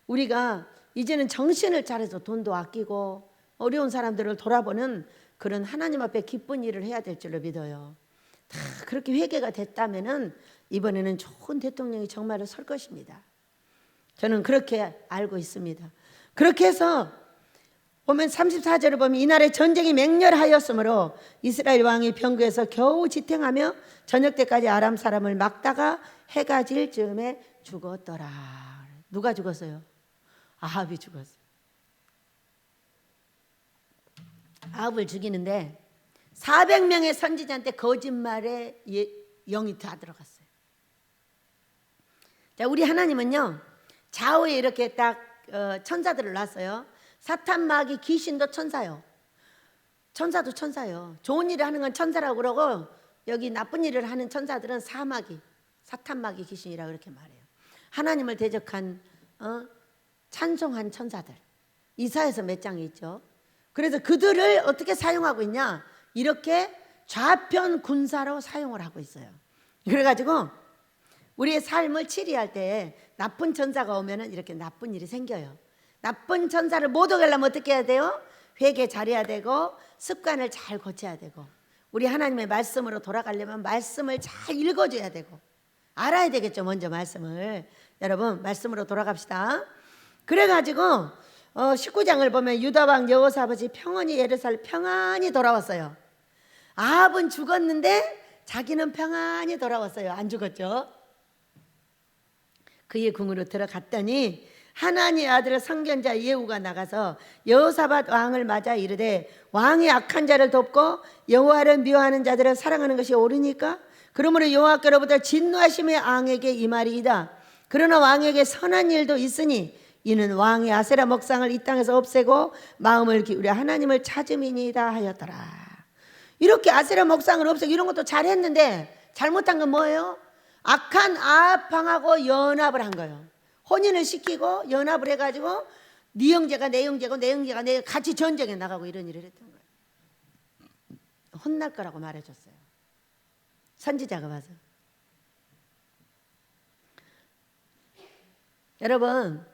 우리가 이제는 정신을 차려서 돈도 아끼고 어려운 사람들을 돌아보는 그런 하나님 앞에 기쁜 일을 해야 될 줄로 믿어요. 다 그렇게 회개가 됐다면은 이번에는 좋은 대통령이 정말로 설 것입니다. 저는 그렇게 알고 있습니다. 그렇게 해서 보면 34절을 보면 이날에 전쟁이 맹렬하였으므로 이스라엘 왕이 병거에서 겨우 지탱하며 저녁 때까지 아람 사람을 막다가 해가 질 즈음에 죽었더라. 누가 죽었어요? 아합이 죽었어요. 아합을 죽이는데 400명의 선지자한테 거짓말에 영이 다 들어갔어요. 자, 우리 하나님은요 좌우에 이렇게 딱 천사들을 놨어요. 사탄, 마귀, 귀신도 천사요. 천사도 천사요. 좋은 일을 하는 건 천사라고 그러고 여기 나쁜 일을 하는 천사들은 사마귀, 사탄, 마귀, 귀신이라고 그렇게 말해요. 하나님을 대적한 찬송한 천사들, 이사야서 몇 장에 있죠. 그래서 그들을 어떻게 사용하고 있냐, 이렇게 좌편 군사로 사용을 하고 있어요. 그래가지고 우리의 삶을 치리할 때 나쁜 천사가 오면은 이렇게 나쁜 일이 생겨요. 나쁜 천사를 못 오게하려면 어떻게 해야 돼요? 회개 잘해야 되고 습관을 잘 고쳐야 되고, 우리 하나님의 말씀으로 돌아가려면 말씀을 잘 읽어줘야 되고 알아야 되겠죠. 먼저 말씀을. 여러분 말씀으로 돌아갑시다. 그래가지고 19장을 보면 유다왕 여호사밧이 평안히 예루살렘 평안히 돌아왔어요. 아합은 죽었는데 자기는 평안히 돌아왔어요. 안 죽었죠. 그의 궁으로 들어갔더니 하나님의 아들 선견자 예후가 나가서 여호사밧 왕을 맞아 이르되 왕의 악한 자를 돕고 여호와를 미워하는 자들을 사랑하는 것이 옳으니까? 그러므로 여호와께로부터 진노하심의 왕에게 이 말이이다. 그러나 왕에게 선한 일도 있으니 이는 왕의 아세라 목상을 이 땅에서 없애고 마음을 기울여 하나님을 찾음이니이다 하였더라. 이렇게 아세라 목상을 없애고 이런 것도 잘했는데 잘못한 건 뭐예요? 악한 아합방하고 연합을 한 거예요. 혼인을 시키고 연합을 해가지고 네 형제가 내 형제고 내 형제가 내 같이 전쟁에 나가고 이런 일을 했던 거예요. 혼날 거라고 말해줬어요. 선지자가 와서. 여러분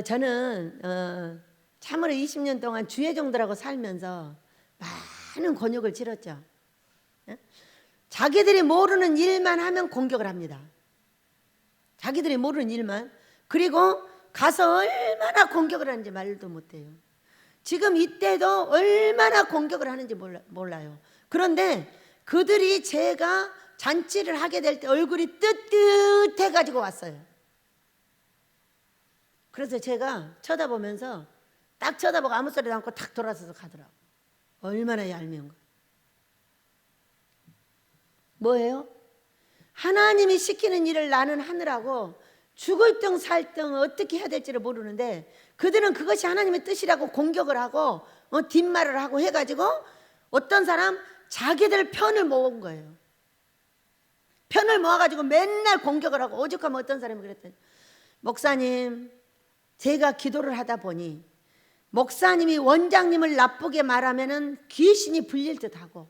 저는 참으로 20년 동안 주의 종들하고 살면서 많은 곤욕을 치렀죠. 자기들이 모르는 일만 하면 공격을 합니다. 자기들이 모르는 일만. 그리고 가서 얼마나 공격을 하는지 말도 못해요. 지금 이때도 얼마나 공격을 하는지 몰라요. 그런데 그들이 제가 잔치를 하게 될 때 얼굴이 뜨뜻해 가지고 왔어요. 그래서 제가 쳐다보면서 딱 쳐다보고 아무 소리도 않고 탁 돌아서서 가더라고. 얼마나 얄미운 거. 뭐예요? 하나님이 시키는 일을 나는 하느라고 죽을 등 살 등 어떻게 해야 될지를 모르는데 그들은 그것이 하나님의 뜻이라고 공격을 하고 뒷말을 하고 해가지고 어떤 사람 자기들 편을 모은 거예요. 편을 모아가지고 맨날 공격을 하고, 오죽하면 어떤 사람이 그랬더니 목사님 제가 기도를 하다 보니 목사님이 원장님을 나쁘게 말하면은 귀신이 불릴 듯하고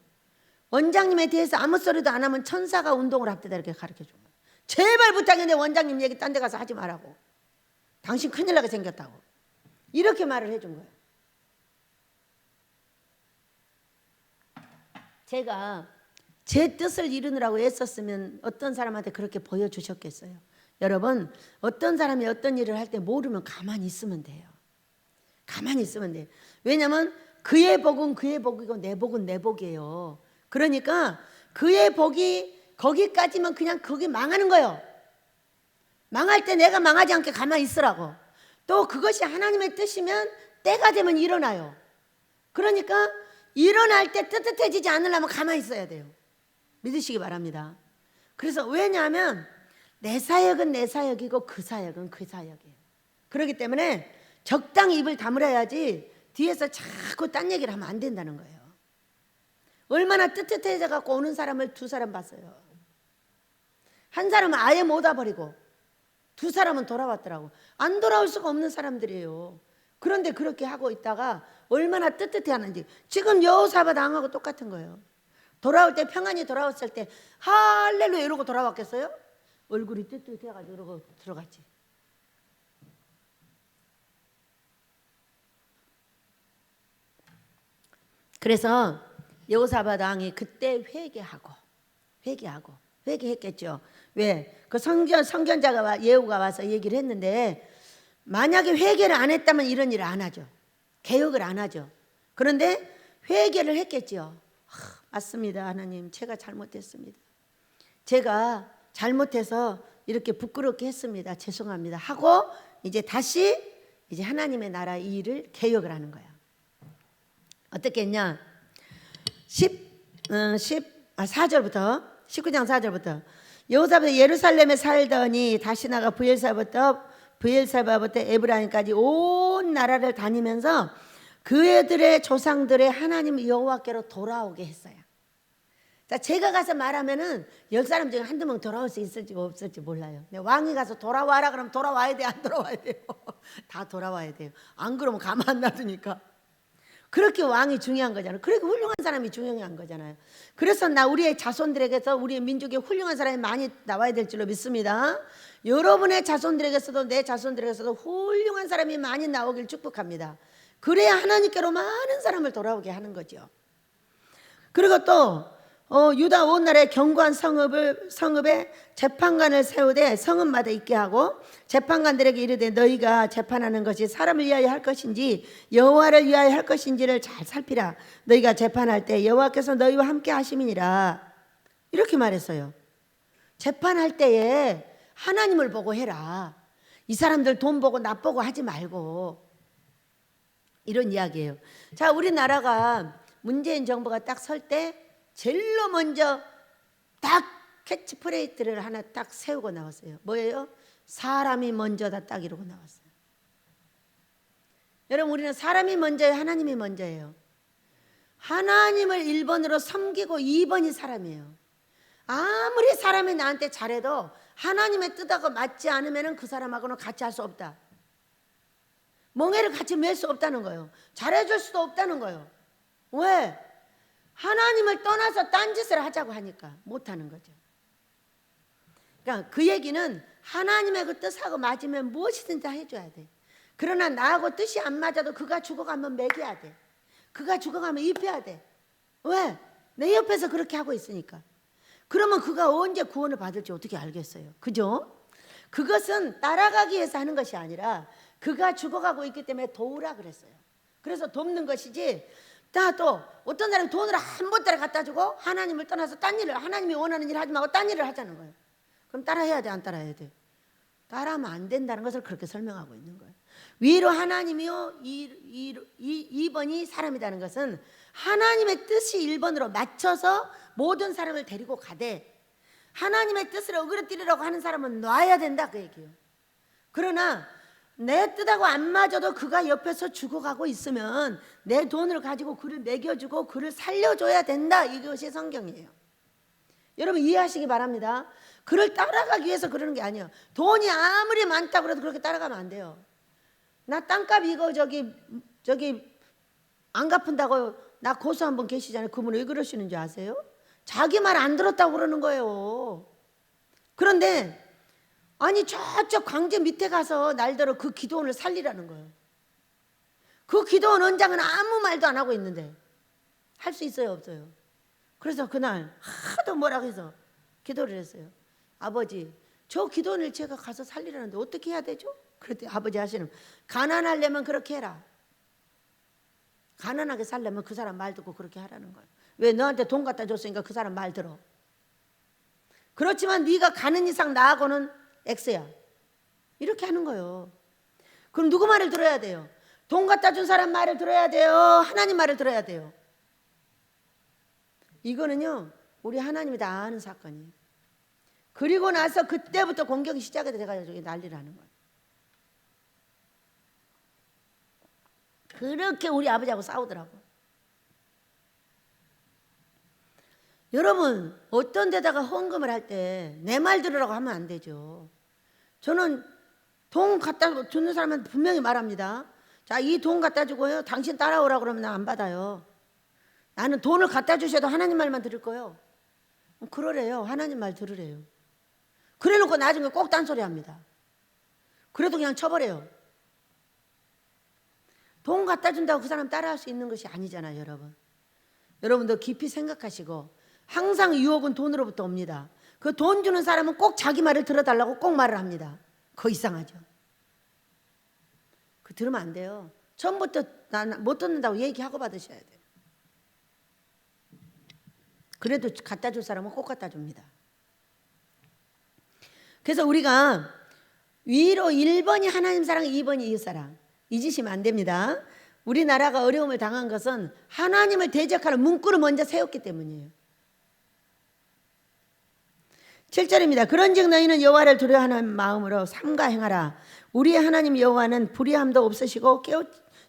원장님에 대해서 아무 소리도 안 하면 천사가 운동을 합니다. 이렇게 가르쳐 준 거예요. 제발 부탁인데 원장님 얘기 딴 데 가서 하지 말라고. 당신 큰일 나게 생겼다고. 이렇게 말을 해준 거예요. 제가 제 뜻을 이루느라고 애썼으면 어떤 사람한테 그렇게 보여주셨겠어요. 여러분, 어떤 사람이 어떤 일을 할 때 모르면 가만히 있으면 돼요. 가만히 있으면 돼요. 왜냐하면 그의 복은 그의 복이고 내 복은 내 복이에요. 그러니까 그의 복이 거기까지만 그냥 거기 망하는 거예요. 망할 때 내가 망하지 않게 가만히 있으라고. 또 그것이 하나님의 뜻이면 때가 되면 일어나요. 그러니까 일어날 때 뜨뜻해지지 않으려면 가만히 있어야 돼요. 믿으시기 바랍니다. 그래서 왜냐하면 내 사역은 내 사역이고 그 사역은 그 사역이에요. 그렇기 때문에 적당히 입을 다물어야지 뒤에서 자꾸 딴 얘기를 하면 안 된다는 거예요. 얼마나 뜨뜻해져 갖고 오는 사람을 두 사람 봤어요. 한 사람은 아예 못 와버리고 두 사람은 돌아왔더라고. 안 돌아올 수가 없는 사람들이에요. 그런데 그렇게 하고 있다가 얼마나 뜨뜻해 하는지. 지금 여호사밧 왕하고 똑같은 거예요. 돌아올 때 평안히 돌아왔을 때 할렐루야 이러고 돌아왔겠어요? 얼굴이 뜨뜻해가지고 이러고 들어갔지. 그래서 여호사밧 왕이 그때 회개했겠죠. 왜? 그 선견자가 예후가 와서 얘기를 했는데 만약에 회개를 안 했다면 이런 일을 안 하죠. 개혁을 안 하죠. 그런데 회개를 했겠죠. 맞습니다. 하나님, 제가 잘못했습니다. 제가 잘못해서 이렇게 부끄럽게 했습니다. 죄송합니다. 하고 이제 다시 이제 하나님의 나라 이 일을 개혁을 하는 거야. 어떻게 했냐? 4절부터 19장 4절부터 여호사밧이 예루살렘에 살더니 다시 나가 부엘사부터 에브라임까지 온 나라를 다니면서 그들의 조상들의 하나님 여호와께로 돌아오게 했어요. 자, 제가 가서 말하면은 10사람 중에 한두 명 돌아올 수 있을지 없을지 몰라요. 왕이 가서 돌아와라 그러면 돌아와야 돼, 안 돌아와야 돼요? 다 돌아와야 돼요. 안 그러면 가만 안 놔두니까. 그렇게 왕이 중요한 거잖아요. 그렇게 훌륭한 사람이 중요한 거잖아요. 그래서 우리의 자손들에게서 우리의 민족에 훌륭한 사람이 많이 나와야 될 줄로 믿습니다. 여러분의 자손들에게서도 내 자손들에게서도 훌륭한 사람이 많이 나오길 축복합니다. 그래야 하나님께로 많은 사람을 돌아오게 하는 거죠. 그리고 또 유다 온 나라의 견고한 성읍에 재판관을 세우되 성읍마다 있게 하고 재판관들에게 이르되 너희가 재판하는 것이 사람을 위하여 할 것인지 여호와를 위하여 할 것인지를 잘 살피라. 너희가 재판할 때 여호와께서 너희와 함께 하심이니라. 이렇게 말했어요. 재판할 때에 하나님을 보고 해라. 이 사람들 돈 보고 나 보고 하지 말고. 이런 이야기예요. 자, 우리나라가 문재인 정부가 딱 설 때 제일로 먼저 딱 캐치프레이즈를 하나 딱 세우고 나왔어요. 뭐예요? 사람이 먼저다, 딱 이러고 나왔어요. 여러분, 우리는 사람이 먼저예요, 하나님이 먼저예요? 하나님을 1번으로 섬기고 2번이 사람이에요. 아무리 사람이 나한테 잘해도 하나님의 뜻하고 맞지 않으면 그 사람하고는 같이 할 수 없다. 멍에를 같이 맬 수 없다는 거예요. 잘해줄 수도 없다는 거예요. 왜? 하나님을 떠나서 딴짓을 하자고 하니까 못하는 거죠. 그러니까 그 얘기는 하나님의 그 뜻하고 맞으면 무엇이든지 다 해줘야 돼. 그러나 나하고 뜻이 안 맞아도 그가 죽어가면 먹여야 돼. 그가 죽어가면 입혀야 돼. 왜? 내 옆에서 그렇게 하고 있으니까. 그러면 그가 언제 구원을 받을지 어떻게 알겠어요? 그죠? 그것은 따라가기 위해서 하는 것이 아니라 그가 죽어가고 있기 때문에 도우라 그랬어요. 그래서 돕는 것이지. 또 어떤 사람이 돈을 한 번따라 갖다 주고 하나님을 떠나서 딴 일을, 하나님이 원하는 일을 하지 말고 딴 일을 하자는 거예요. 그럼 따라해야 돼, 안 따라해야 돼? 따라하면 안 된다는 것을 그렇게 설명하고 있는 거예요. 위로 하나님이요 2번이 사람이라는 것은 하나님의 뜻이 1번으로 맞춰서 모든 사람을 데리고 가되 하나님의 뜻을 어그러뜨리려고 하는 사람은 놔야 된다, 그 얘기예요. 그러나 내 뜻하고 안 맞아도 그가 옆에서 죽어가고 있으면 내 돈을 가지고 그를 먹여주고 그를 살려줘야 된다. 이것이 성경이에요. 여러분 이해하시기 바랍니다. 그를 따라가기 위해서 그러는 게 아니에요. 돈이 아무리 많다고 해도 그렇게 따라가면 안 돼요. 나 땅값 이거 저기 안 갚은다고 나 고수 한 분 계시잖아요. 그분 왜 그러시는 줄 아세요? 자기 말 안 들었다고 그러는 거예요. 그런데 아니 저쪽 광제 밑에 가서 날더러 그 기도원을 살리라는 거예요. 그 기도원 원장은 아무 말도 안 하고 있는데 할 수 있어요, 없어요? 그래서 그날 하도 뭐라고 해서 기도를 했어요. 아버지, 저 기도원을 제가 가서 살리라는데 어떻게 해야 되죠? 그랬더니 아버지 하시는, 가난하려면 그렇게 해라. 가난하게 살려면 그 사람 말 듣고 그렇게 하라는 거예요. 왜? 너한테 돈 갖다 줬으니까 그 사람 말 들어. 그렇지만 네가 가는 이상 나하고는 X야. 이렇게 하는 거예요. 그럼 누구 말을 들어야 돼요? 돈 갖다 준 사람 말을 들어야 돼요? 하나님 말을 들어야 돼요? 이거는요, 우리 하나님이 다 아는 사건이에요. 그리고 나서 그때부터 공격이 시작이 돼가지고 난리라는 거예요. 그렇게 우리 아버지하고 싸우더라고. 여러분, 어떤 데다가 헌금을 할 때 내 말 들으라고 하면 안 되죠. 저는 돈 갖다 주는 사람한테 분명히 말합니다. 자, 이 돈 갖다 주고요, 당신 따라오라고 그러면 나 안 받아요. 나는 돈을 갖다 주셔도 하나님 말만 들을 거예요. 그러래요. 하나님 말 들으래요. 그래 놓고 나중에 꼭 딴소리 합니다. 그래도 그냥 쳐버려요. 돈 갖다 준다고 그 사람 따라할 수 있는 것이 아니잖아요, 여러분. 여러분도 깊이 생각하시고, 항상 유혹은 돈으로부터 옵니다. 그 돈 주는 사람은 꼭 자기 말을 들어달라고 꼭 말을 합니다. 그거 이상하죠. 그 들으면 안 돼요. 처음부터 난 못 듣는다고 얘기하고 받으셔야 돼요. 그래도 갖다 줄 사람은 꼭 갖다 줍니다. 그래서 우리가 위로 1번이 하나님 사랑, 2번이 이웃사랑, 잊으시면 안 됩니다. 우리나라가 어려움을 당한 것은 하나님을 대적하는 문구를 먼저 세웠기 때문이에요. 7절입니다. 그런즉 너희는 여호와를 두려워하는 마음으로 삼가 행하라. 우리의 하나님 여호와는 불의함도 없으시고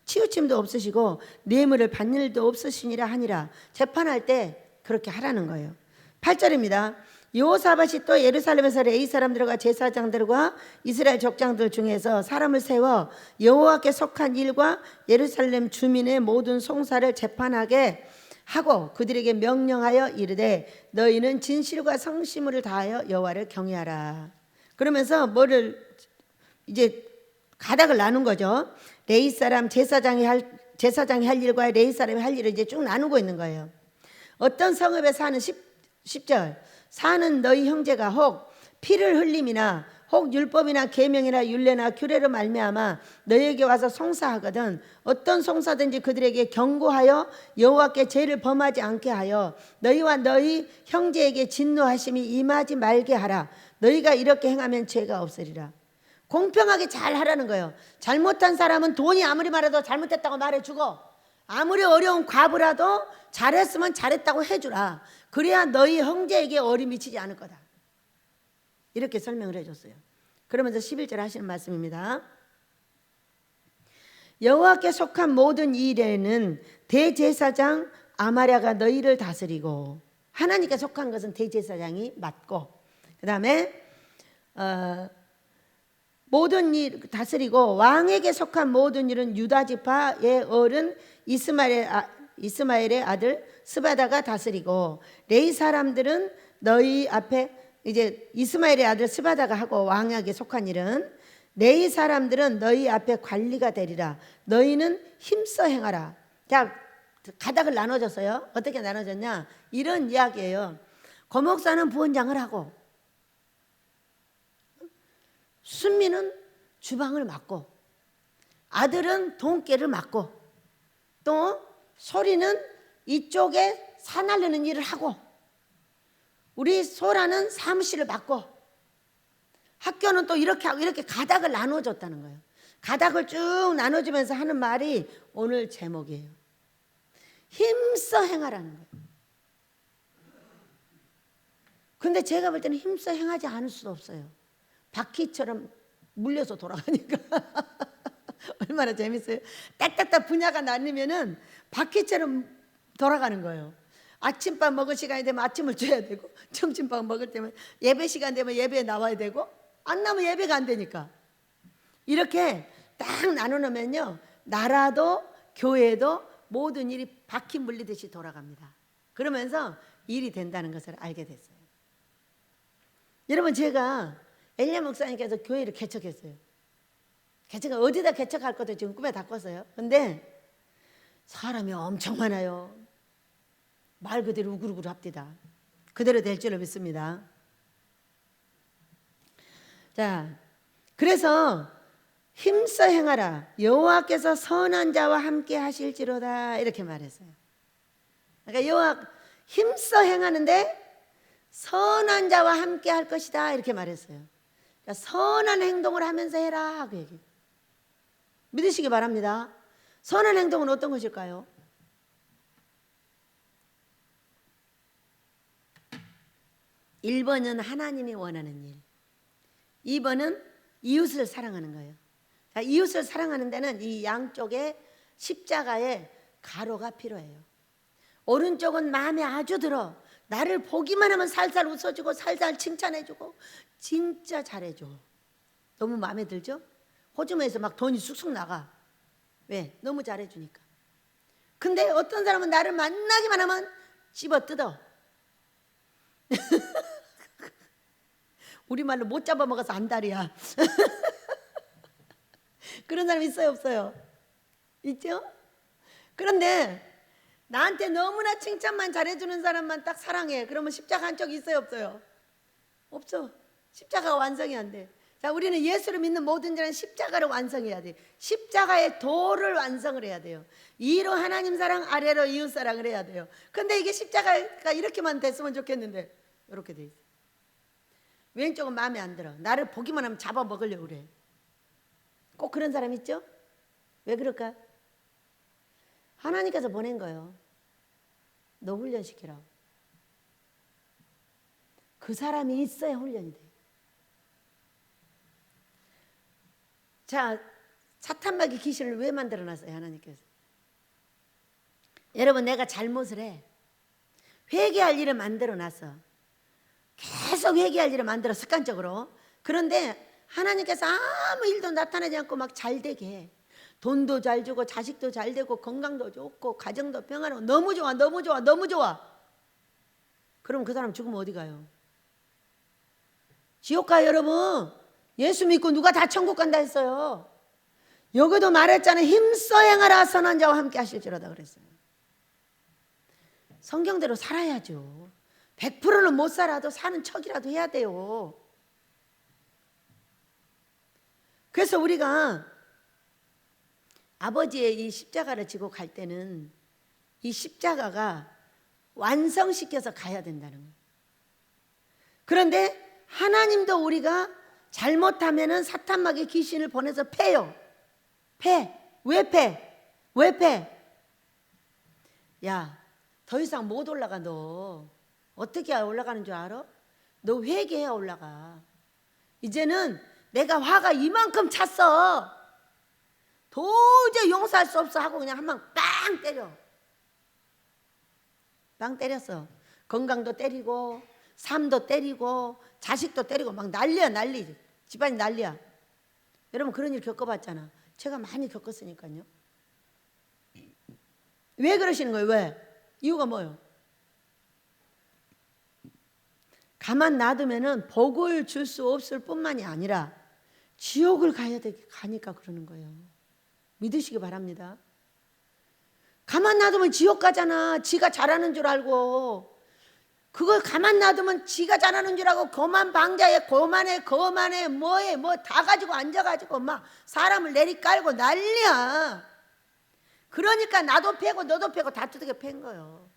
치우침도 없으시고 뇌물을 받는 일도 없으시니라 하니라. 재판할 때 그렇게 하라는 거예요. 8절입니다. 여호사밧이 또 예루살렘에서 레위 사람들과 제사장들과 이스라엘 족장들 중에서 사람을 세워 여호와께 속한 일과 예루살렘 주민의 모든 송사를 재판하게 하고 그들에게 명령하여 이르되 너희는 진실과 성심을 다하여 여호와를 경외하라. 그러면서 뭐를 이제 가닥을 나눈 거죠. 레위 사람 제사장이 할 일과 레위 사람이 할 일을 이제 쭉 나누고 있는 거예요. 어떤 성읍에 사는 10절 사는 너희 형제가 혹 피를 흘림이나 혹 율법이나 계명이나 율례나 규례로 말미암아 너희에게 와서 송사하거든 어떤 송사든지 그들에게 경고하여 여호와께 죄를 범하지 않게 하여 너희와 너희 형제에게 진노하심이 임하지 말게 하라. 너희가 이렇게 행하면 죄가 없으리라. 공평하게 잘 하라는 거예요. 잘못한 사람은 돈이 아무리 말해도 잘못했다고 말해주고 아무리 어려운 과부라도 잘했으면 잘했다고 해주라. 그래야 너희 형제에게 어리 미치지 않을 거다. 이렇게 설명을 해줬어요. 그러면서 11절 하시는 말씀입니다. 여호와께 속한 모든 일에는 대제사장 아마랴가 너희를 다스리고, 하나님께 속한 것은 대제사장이 맡고, 그 다음에 모든 일 다스리고, 왕에게 속한 모든 일은 유다 지파의 어른 이스마엘의 아들 스바다가 다스리고, 레위 사람들은 너희 앞에 이제 이스마엘의 아들 스바다가 하고, 왕에게 속한 일은 레위 사람들은 너희 앞에 관리가 되리라. 너희는 힘써 행하라. 자, 가닥을 나눠줬어요. 어떻게 나눠졌냐? 이런 이야기예요. 거목사는 부원장을 하고, 순미는 주방을 맡고, 아들은 돈깨를 맡고, 또 소리는 이쪽에 사날르는 일을 하고, 우리 소라는 사무실을 맡고, 학교는 또 이렇게 하고, 이렇게 가닥을 나눠줬다는 거예요. 가닥을 쭉 나눠주면서 하는 말이 오늘 제목이에요. 힘써 행하라는 거예요. 근데 제가 볼 때는 힘써 행하지 않을 수도 없어요. 바퀴처럼 물려서 돌아가니까. 얼마나 재밌어요. 딱딱딱 분야가 나뉘면은 바퀴처럼 돌아가는 거예요. 아침밥 먹을 시간이 되면 아침을 줘야 되고, 점심밥 먹을 때면 예배 시간 되면 예배에 나와야 되고, 안 나면 예배가 안 되니까. 이렇게 딱 나누면요, 나라도 교회도 모든 일이 바퀴 물리듯이 돌아갑니다. 그러면서 일이 된다는 것을 알게 됐어요. 여러분, 제가 엘리야 목사님께서 교회를 개척했어요. 개척을 어디다 개척할 것도 지금 꿈에 다 꿨어요. 근데 사람이 엄청 많아요. 말 그대로 우글우글 합디다. 그대로 될 줄을 믿습니다. 자, 그래서 힘써 행하라. 여호와께서 선한 자와 함께 하실지로다. 이렇게 말했어요. 그러니까 여호와 힘써 행하는데 선한 자와 함께 할 것이다. 이렇게 말했어요. 그러니까 선한 행동을 하면서 해라. 그 얘기. 믿으시기 바랍니다. 선한 행동은 어떤 것일까요? 1번은 하나님이 원하는 일. 2번은 이웃을 사랑하는 거예요. 자, 이웃을 사랑하는 데는 이 양쪽에 십자가에 가로가 필요해요. 오른쪽은 마음에 아주 들어. 나를 보기만 하면 살살 웃어주고 살살 칭찬해주고 진짜 잘해줘. 너무 마음에 들죠? 호주머니에서 막 돈이 쑥쑥 나가. 왜? 너무 잘해주니까. 근데 어떤 사람은 나를 만나기만 하면 씹어 뜯어. 우리말로 못 잡아먹어서 안달이야. 그런 사람 있어요, 없어요? 있죠? 그런데 나한테 너무나 칭찬만 잘해주는 사람만 딱 사랑해. 그러면 십자가 한쪽 있어요, 없어요? 없어. 십자가가 완성이 안 돼. 자, 우리는 예수를 믿는 모든 자는 십자가를 완성해야 돼. 십자가의 도를 완성을 해야 돼요. 위로 하나님 사랑, 아래로 이웃 사랑을 해야 돼요. 근데 이게 십자가가 이렇게만 됐으면 좋겠는데 이렇게 돼 있어. 왼쪽은 마음에 안 들어. 나를 보기만 하면 잡아먹으려고 그래. 꼭 그런 사람 있죠? 왜 그럴까? 하나님께서 보낸 거예요. 너 훈련시키라고. 그 사람이 있어야 훈련이 돼. 자, 사탄마귀 귀신을 왜 만들어놨어요? 하나님께서. 여러분, 내가 잘못을 해. 회개할 일을 만들어놨어. 계속 회개할 일을 만들어, 습관적으로. 그런데 하나님께서 아무 일도 나타나지 않고 막 잘 되게 해. 돈도 잘 주고 자식도 잘 되고 건강도 좋고 가정도 평안하고 너무 좋아, 너무 좋아, 너무 좋아. 그럼 그 사람 죽으면 어디 가요? 지옥 가요, 여러분. 예수 믿고 누가 다 천국 간다 했어요. 여기도 말했잖아요. 힘써 행하라. 선한 자와 함께 하실지로다 그랬어요. 성경대로 살아야죠. 100%는 못 살아도 사는 척이라도 해야 돼요. 그래서 우리가 아버지의 이 십자가를 지고 갈 때는 이 십자가가 완성시켜서 가야 된다는 거예요. 그런데 하나님도 우리가 잘못하면은 사탄마귀 귀신을 보내서 패요. 패. 왜 패? 왜 패? 야, 더 이상 못 올라가. 너 어떻게 올라가는 줄 알아? 너 회개해야 올라가. 이제는 내가 화가 이만큼 찼어. 도저히 용서할 수 없어 하고 그냥 한 방 빵 때려. 빵 때렸어. 건강도 때리고 삶도 때리고 자식도 때리고 막 난리야, 난리. 집안이 난리야. 여러분 그런 일 겪어봤잖아. 제가 많이 겪었으니까요. 왜 그러시는 거예요? 왜? 이유가 뭐예요? 가만 놔두면은 복을 줄 수 없을 뿐만이 아니라 지옥을 가니까 그러는 거예요. 믿으시기 바랍니다. 가만 놔두면 지옥 가잖아. 지가 잘하는 줄 알고. 그걸 가만 놔두면 지가 잘하는 줄 알고 거만 방자에 거만해 뭐해 뭐 다 가지고 앉아가지고 막 사람을 내리깔고 난리야. 그러니까 나도 패고 너도 패고 다 두들겨 팬 거예요.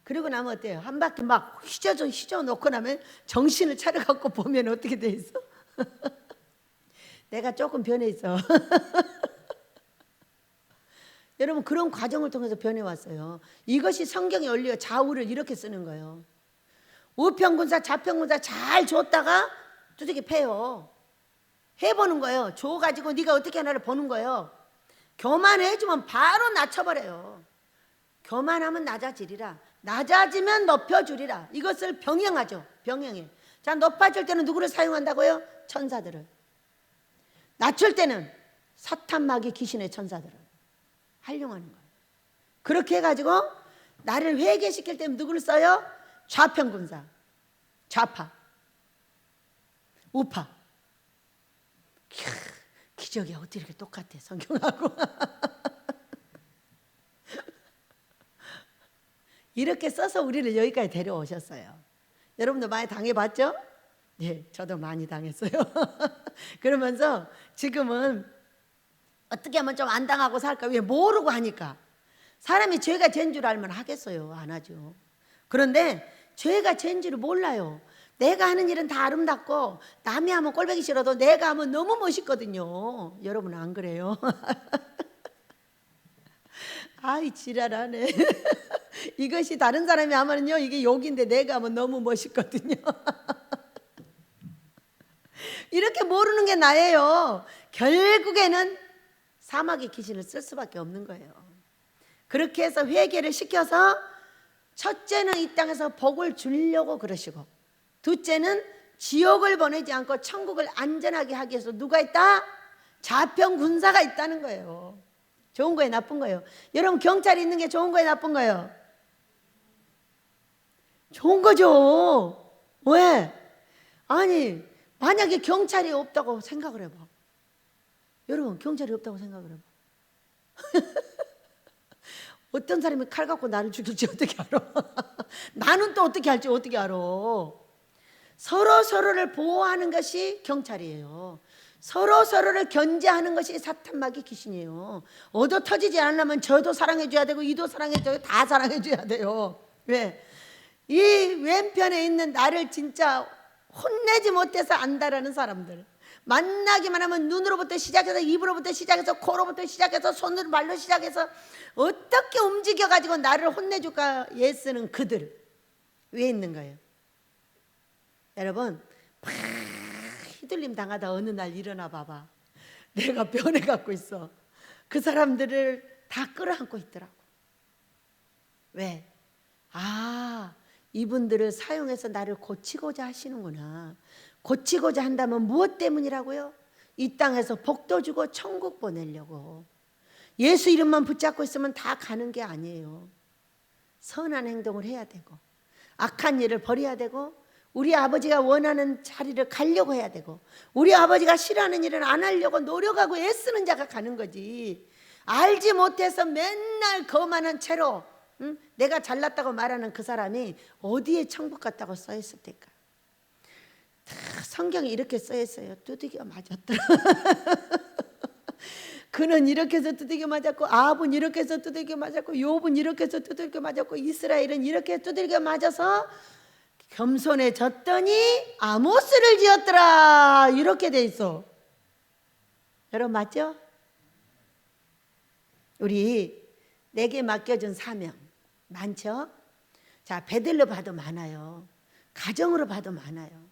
그리고 나면 어때요? 한 바퀴 막 휘저 놓고 나면 정신을 차려갖고 보면 어떻게 돼 있어? 내가 조금 변해 있어. 여러분 그런 과정을 통해서 변해왔어요. 이것이 성경의 원리가 좌우를 이렇게 쓰는 거예요. 우편군사 좌편군사 잘 줬다가 두들겨 패요. 해보는 거예요. 줘가지고 네가 어떻게 하나를 보는 거예요. 교만해주면 바로 낮춰버려요. 교만하면 낮아지리라. 낮아지면 높여주리라. 이것을 병행하죠. 병행해. 자, 높아질 때는 누구를 사용한다고요? 천사들을. 낮출 때는 사탄마귀 귀신의 천사들을 활용하는 거예요. 그렇게 해가지고 나를 회개시킬 때는 누구를 써요? 좌편군사, 좌파, 우파. 기적이 어떻게 이렇게 똑같아 성경하고. 이렇게 써서 우리를 여기까지 데려오셨어요. 여러분도 많이 당해봤죠? 예, 저도 많이 당했어요. 그러면서 지금은 어떻게 하면 좀 안 당하고 살까? 왜? 모르고 하니까. 사람이 죄가 죄인 줄 알면 하겠어요? 안 하죠. 그런데 죄가 죄인 줄을 몰라요. 내가 하는 일은 다 아름답고 남이 하면 꼴보기 싫어도 내가 하면 너무 멋있거든요. 여러분 안 그래요? 아이 지랄하네. 이것이 다른 사람이 하면요 이게 욕인데 내가 하면 너무 멋있거든요. 이렇게 모르는 게 나예요. 결국에는 사마귀 귀신을 쓸 수밖에 없는 거예요. 그렇게 해서 회개를 시켜서 첫째는 이 땅에서 복을 주려고 그러시고, 둘째는 지옥을 보내지 않고 천국을 안전하게 하기 위해서 누가 있다? 자평 군사가 있다는 거예요. 좋은 거예요, 나쁜 거예요? 여러분 경찰이 있는 게 좋은 거예요, 나쁜 거예요? 좋은 거죠. 왜? 아니 만약에 경찰이 없다고 생각을 해봐. 여러분 경찰이 없다고 생각을 해봐. 어떤 사람이 칼 갖고 나를 죽일지 어떻게 알아? 나는 또 어떻게 할지 어떻게 알아? 서로 서로를 보호하는 것이 경찰이에요. 서로 서로를 견제하는 것이 사탄마귀 귀신이에요. 얻어 터지지 않으려면 저도 사랑해줘야 되고 이도 사랑해줘야 다 사랑해줘야 돼요. 왜? 이 왼편에 있는 나를 진짜 혼내지 못해서 안다라는 사람들, 만나기만 하면 눈으로부터 시작해서 입으로부터 시작해서 코로부터 시작해서 손으로 말로 시작해서 어떻게 움직여가지고 나를 혼내줄까 애쓰는 그들 왜 있는 거예요? 여러분 막 휘둘림 당하다 어느 날 일어나 봐봐. 내가 변해갖고 있어. 그 사람들을 다 끌어안고 있더라고. 왜? 아, 이분들을 사용해서 나를 고치고자 하시는구나. 고치고자 한다면 무엇 때문이라고요? 이 땅에서 복도 주고 천국 보내려고. 예수 이름만 붙잡고 있으면 다 가는 게 아니에요. 선한 행동을 해야 되고 악한 일을 버려야 되고 우리 아버지가 원하는 자리를 가려고 해야 되고 우리 아버지가 싫어하는 일은 안 하려고 노력하고 애쓰는 자가 가는 거지. 알지 못해서 맨날 거만한 채로 내가 잘났다고 말하는 그 사람이 어디에 천국 갔다고 써 있을 때까? 성경에 이렇게 써 있어요. 두들겨 맞았더라. 그는 이렇게 해서 두들겨 맞았고 아합은 이렇게 해서 두들겨 맞았고 욥은 이렇게 해서 두들겨 맞았고 이스라엘은 이렇게 두들겨 맞아서 겸손해졌더니 아모스를 지었더라. 이렇게 돼 있어. 여러분 맞죠? 우리 내게 맡겨준 사명 많죠? 자, 배들로 봐도 많아요. 가정으로 봐도 많아요.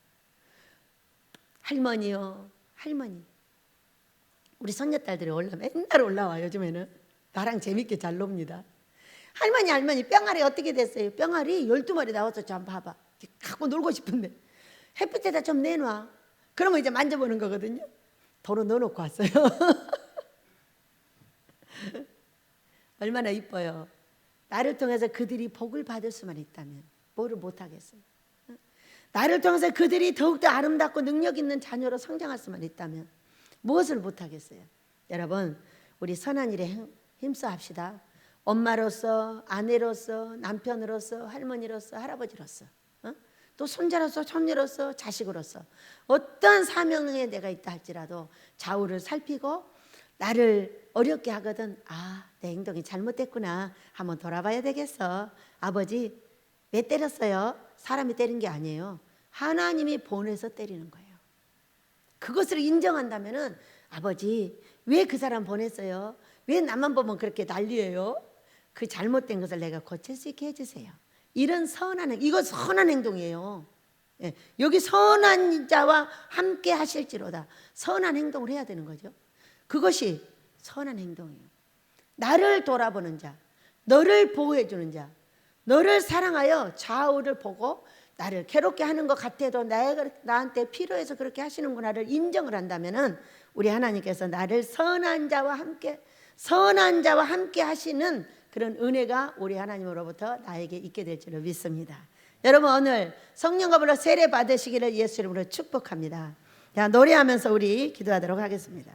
할머니요, 할머니. 우리 손녀딸들이 맨날 올라와. 요즘에는 나랑 재밌게 잘 놉니다. 할머니 할머니 뿅알이 어떻게 됐어요? 뿅알이 12마리 나와서 좀 봐봐. 갖고 놀고 싶은데 햇빛에다 좀 내놔. 그러면 이제 만져보는 거거든요. 도로 넣어놓고 왔어요. 얼마나 이뻐요. 나를 통해서 그들이 복을 받을 수만 있다면 뭐를 못하겠어요. 나를 통해서 그들이 더욱더 아름답고 능력 있는 자녀로 성장할 수만 있다면 무엇을 못하겠어요. 여러분 우리 선한 일에 힘써 합시다. 엄마로서 아내로서 남편으로서 할머니로서 할아버지로서 또 손자로서 손녀로서 자식으로서 어떤 사명에 내가 있다 할지라도 좌우를 살피고 나를 어렵게 하거든 아, 내 행동이 잘못됐구나 한번 돌아봐야 되겠어. 아버지 왜 때렸어요? 사람이 때린 게 아니에요. 하나님이 보내서 때리는 거예요. 그것을 인정한다면은 아버지 왜 그 사람 보냈어요? 왜 나만 보면 그렇게 난리예요? 그 잘못된 것을 내가 고칠 수 있게 해주세요. 이런 선한 행동, 이거 선한 행동이에요. 예, 여기 선한 자와 함께 하실지로다. 선한 행동을 해야 되는 거죠. 그것이 선한 행동이에요. 나를 돌아보는 자, 너를 보호해 주는 자, 너를 사랑하여 좌우를 보고 나를 괴롭게 하는 것 같아도 나한테 필요해서 그렇게 하시는구나를 인정을 한다면은 우리 하나님께서 나를 선한 자와 함께 하시는 그런 은혜가 우리 하나님으로부터 나에게 있게 될 줄을 믿습니다. 여러분 오늘 성령과 불로 세례 받으시기를 예수 이름으로 축복합니다. 자, 노래하면서 우리 기도하도록 하겠습니다.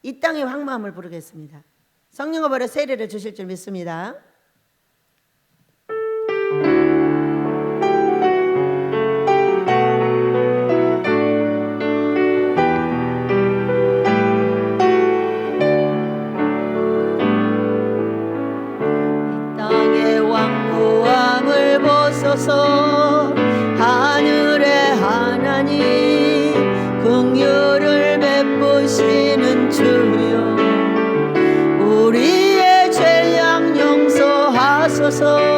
이 땅의 황마음을 부르겠습니다. 성령과 불로 세례를 주실 줄 믿습니다. 주옵소서. 하늘의 하나님 긍휼을 베푸시는 주여 우리의 죄악 용서하소서.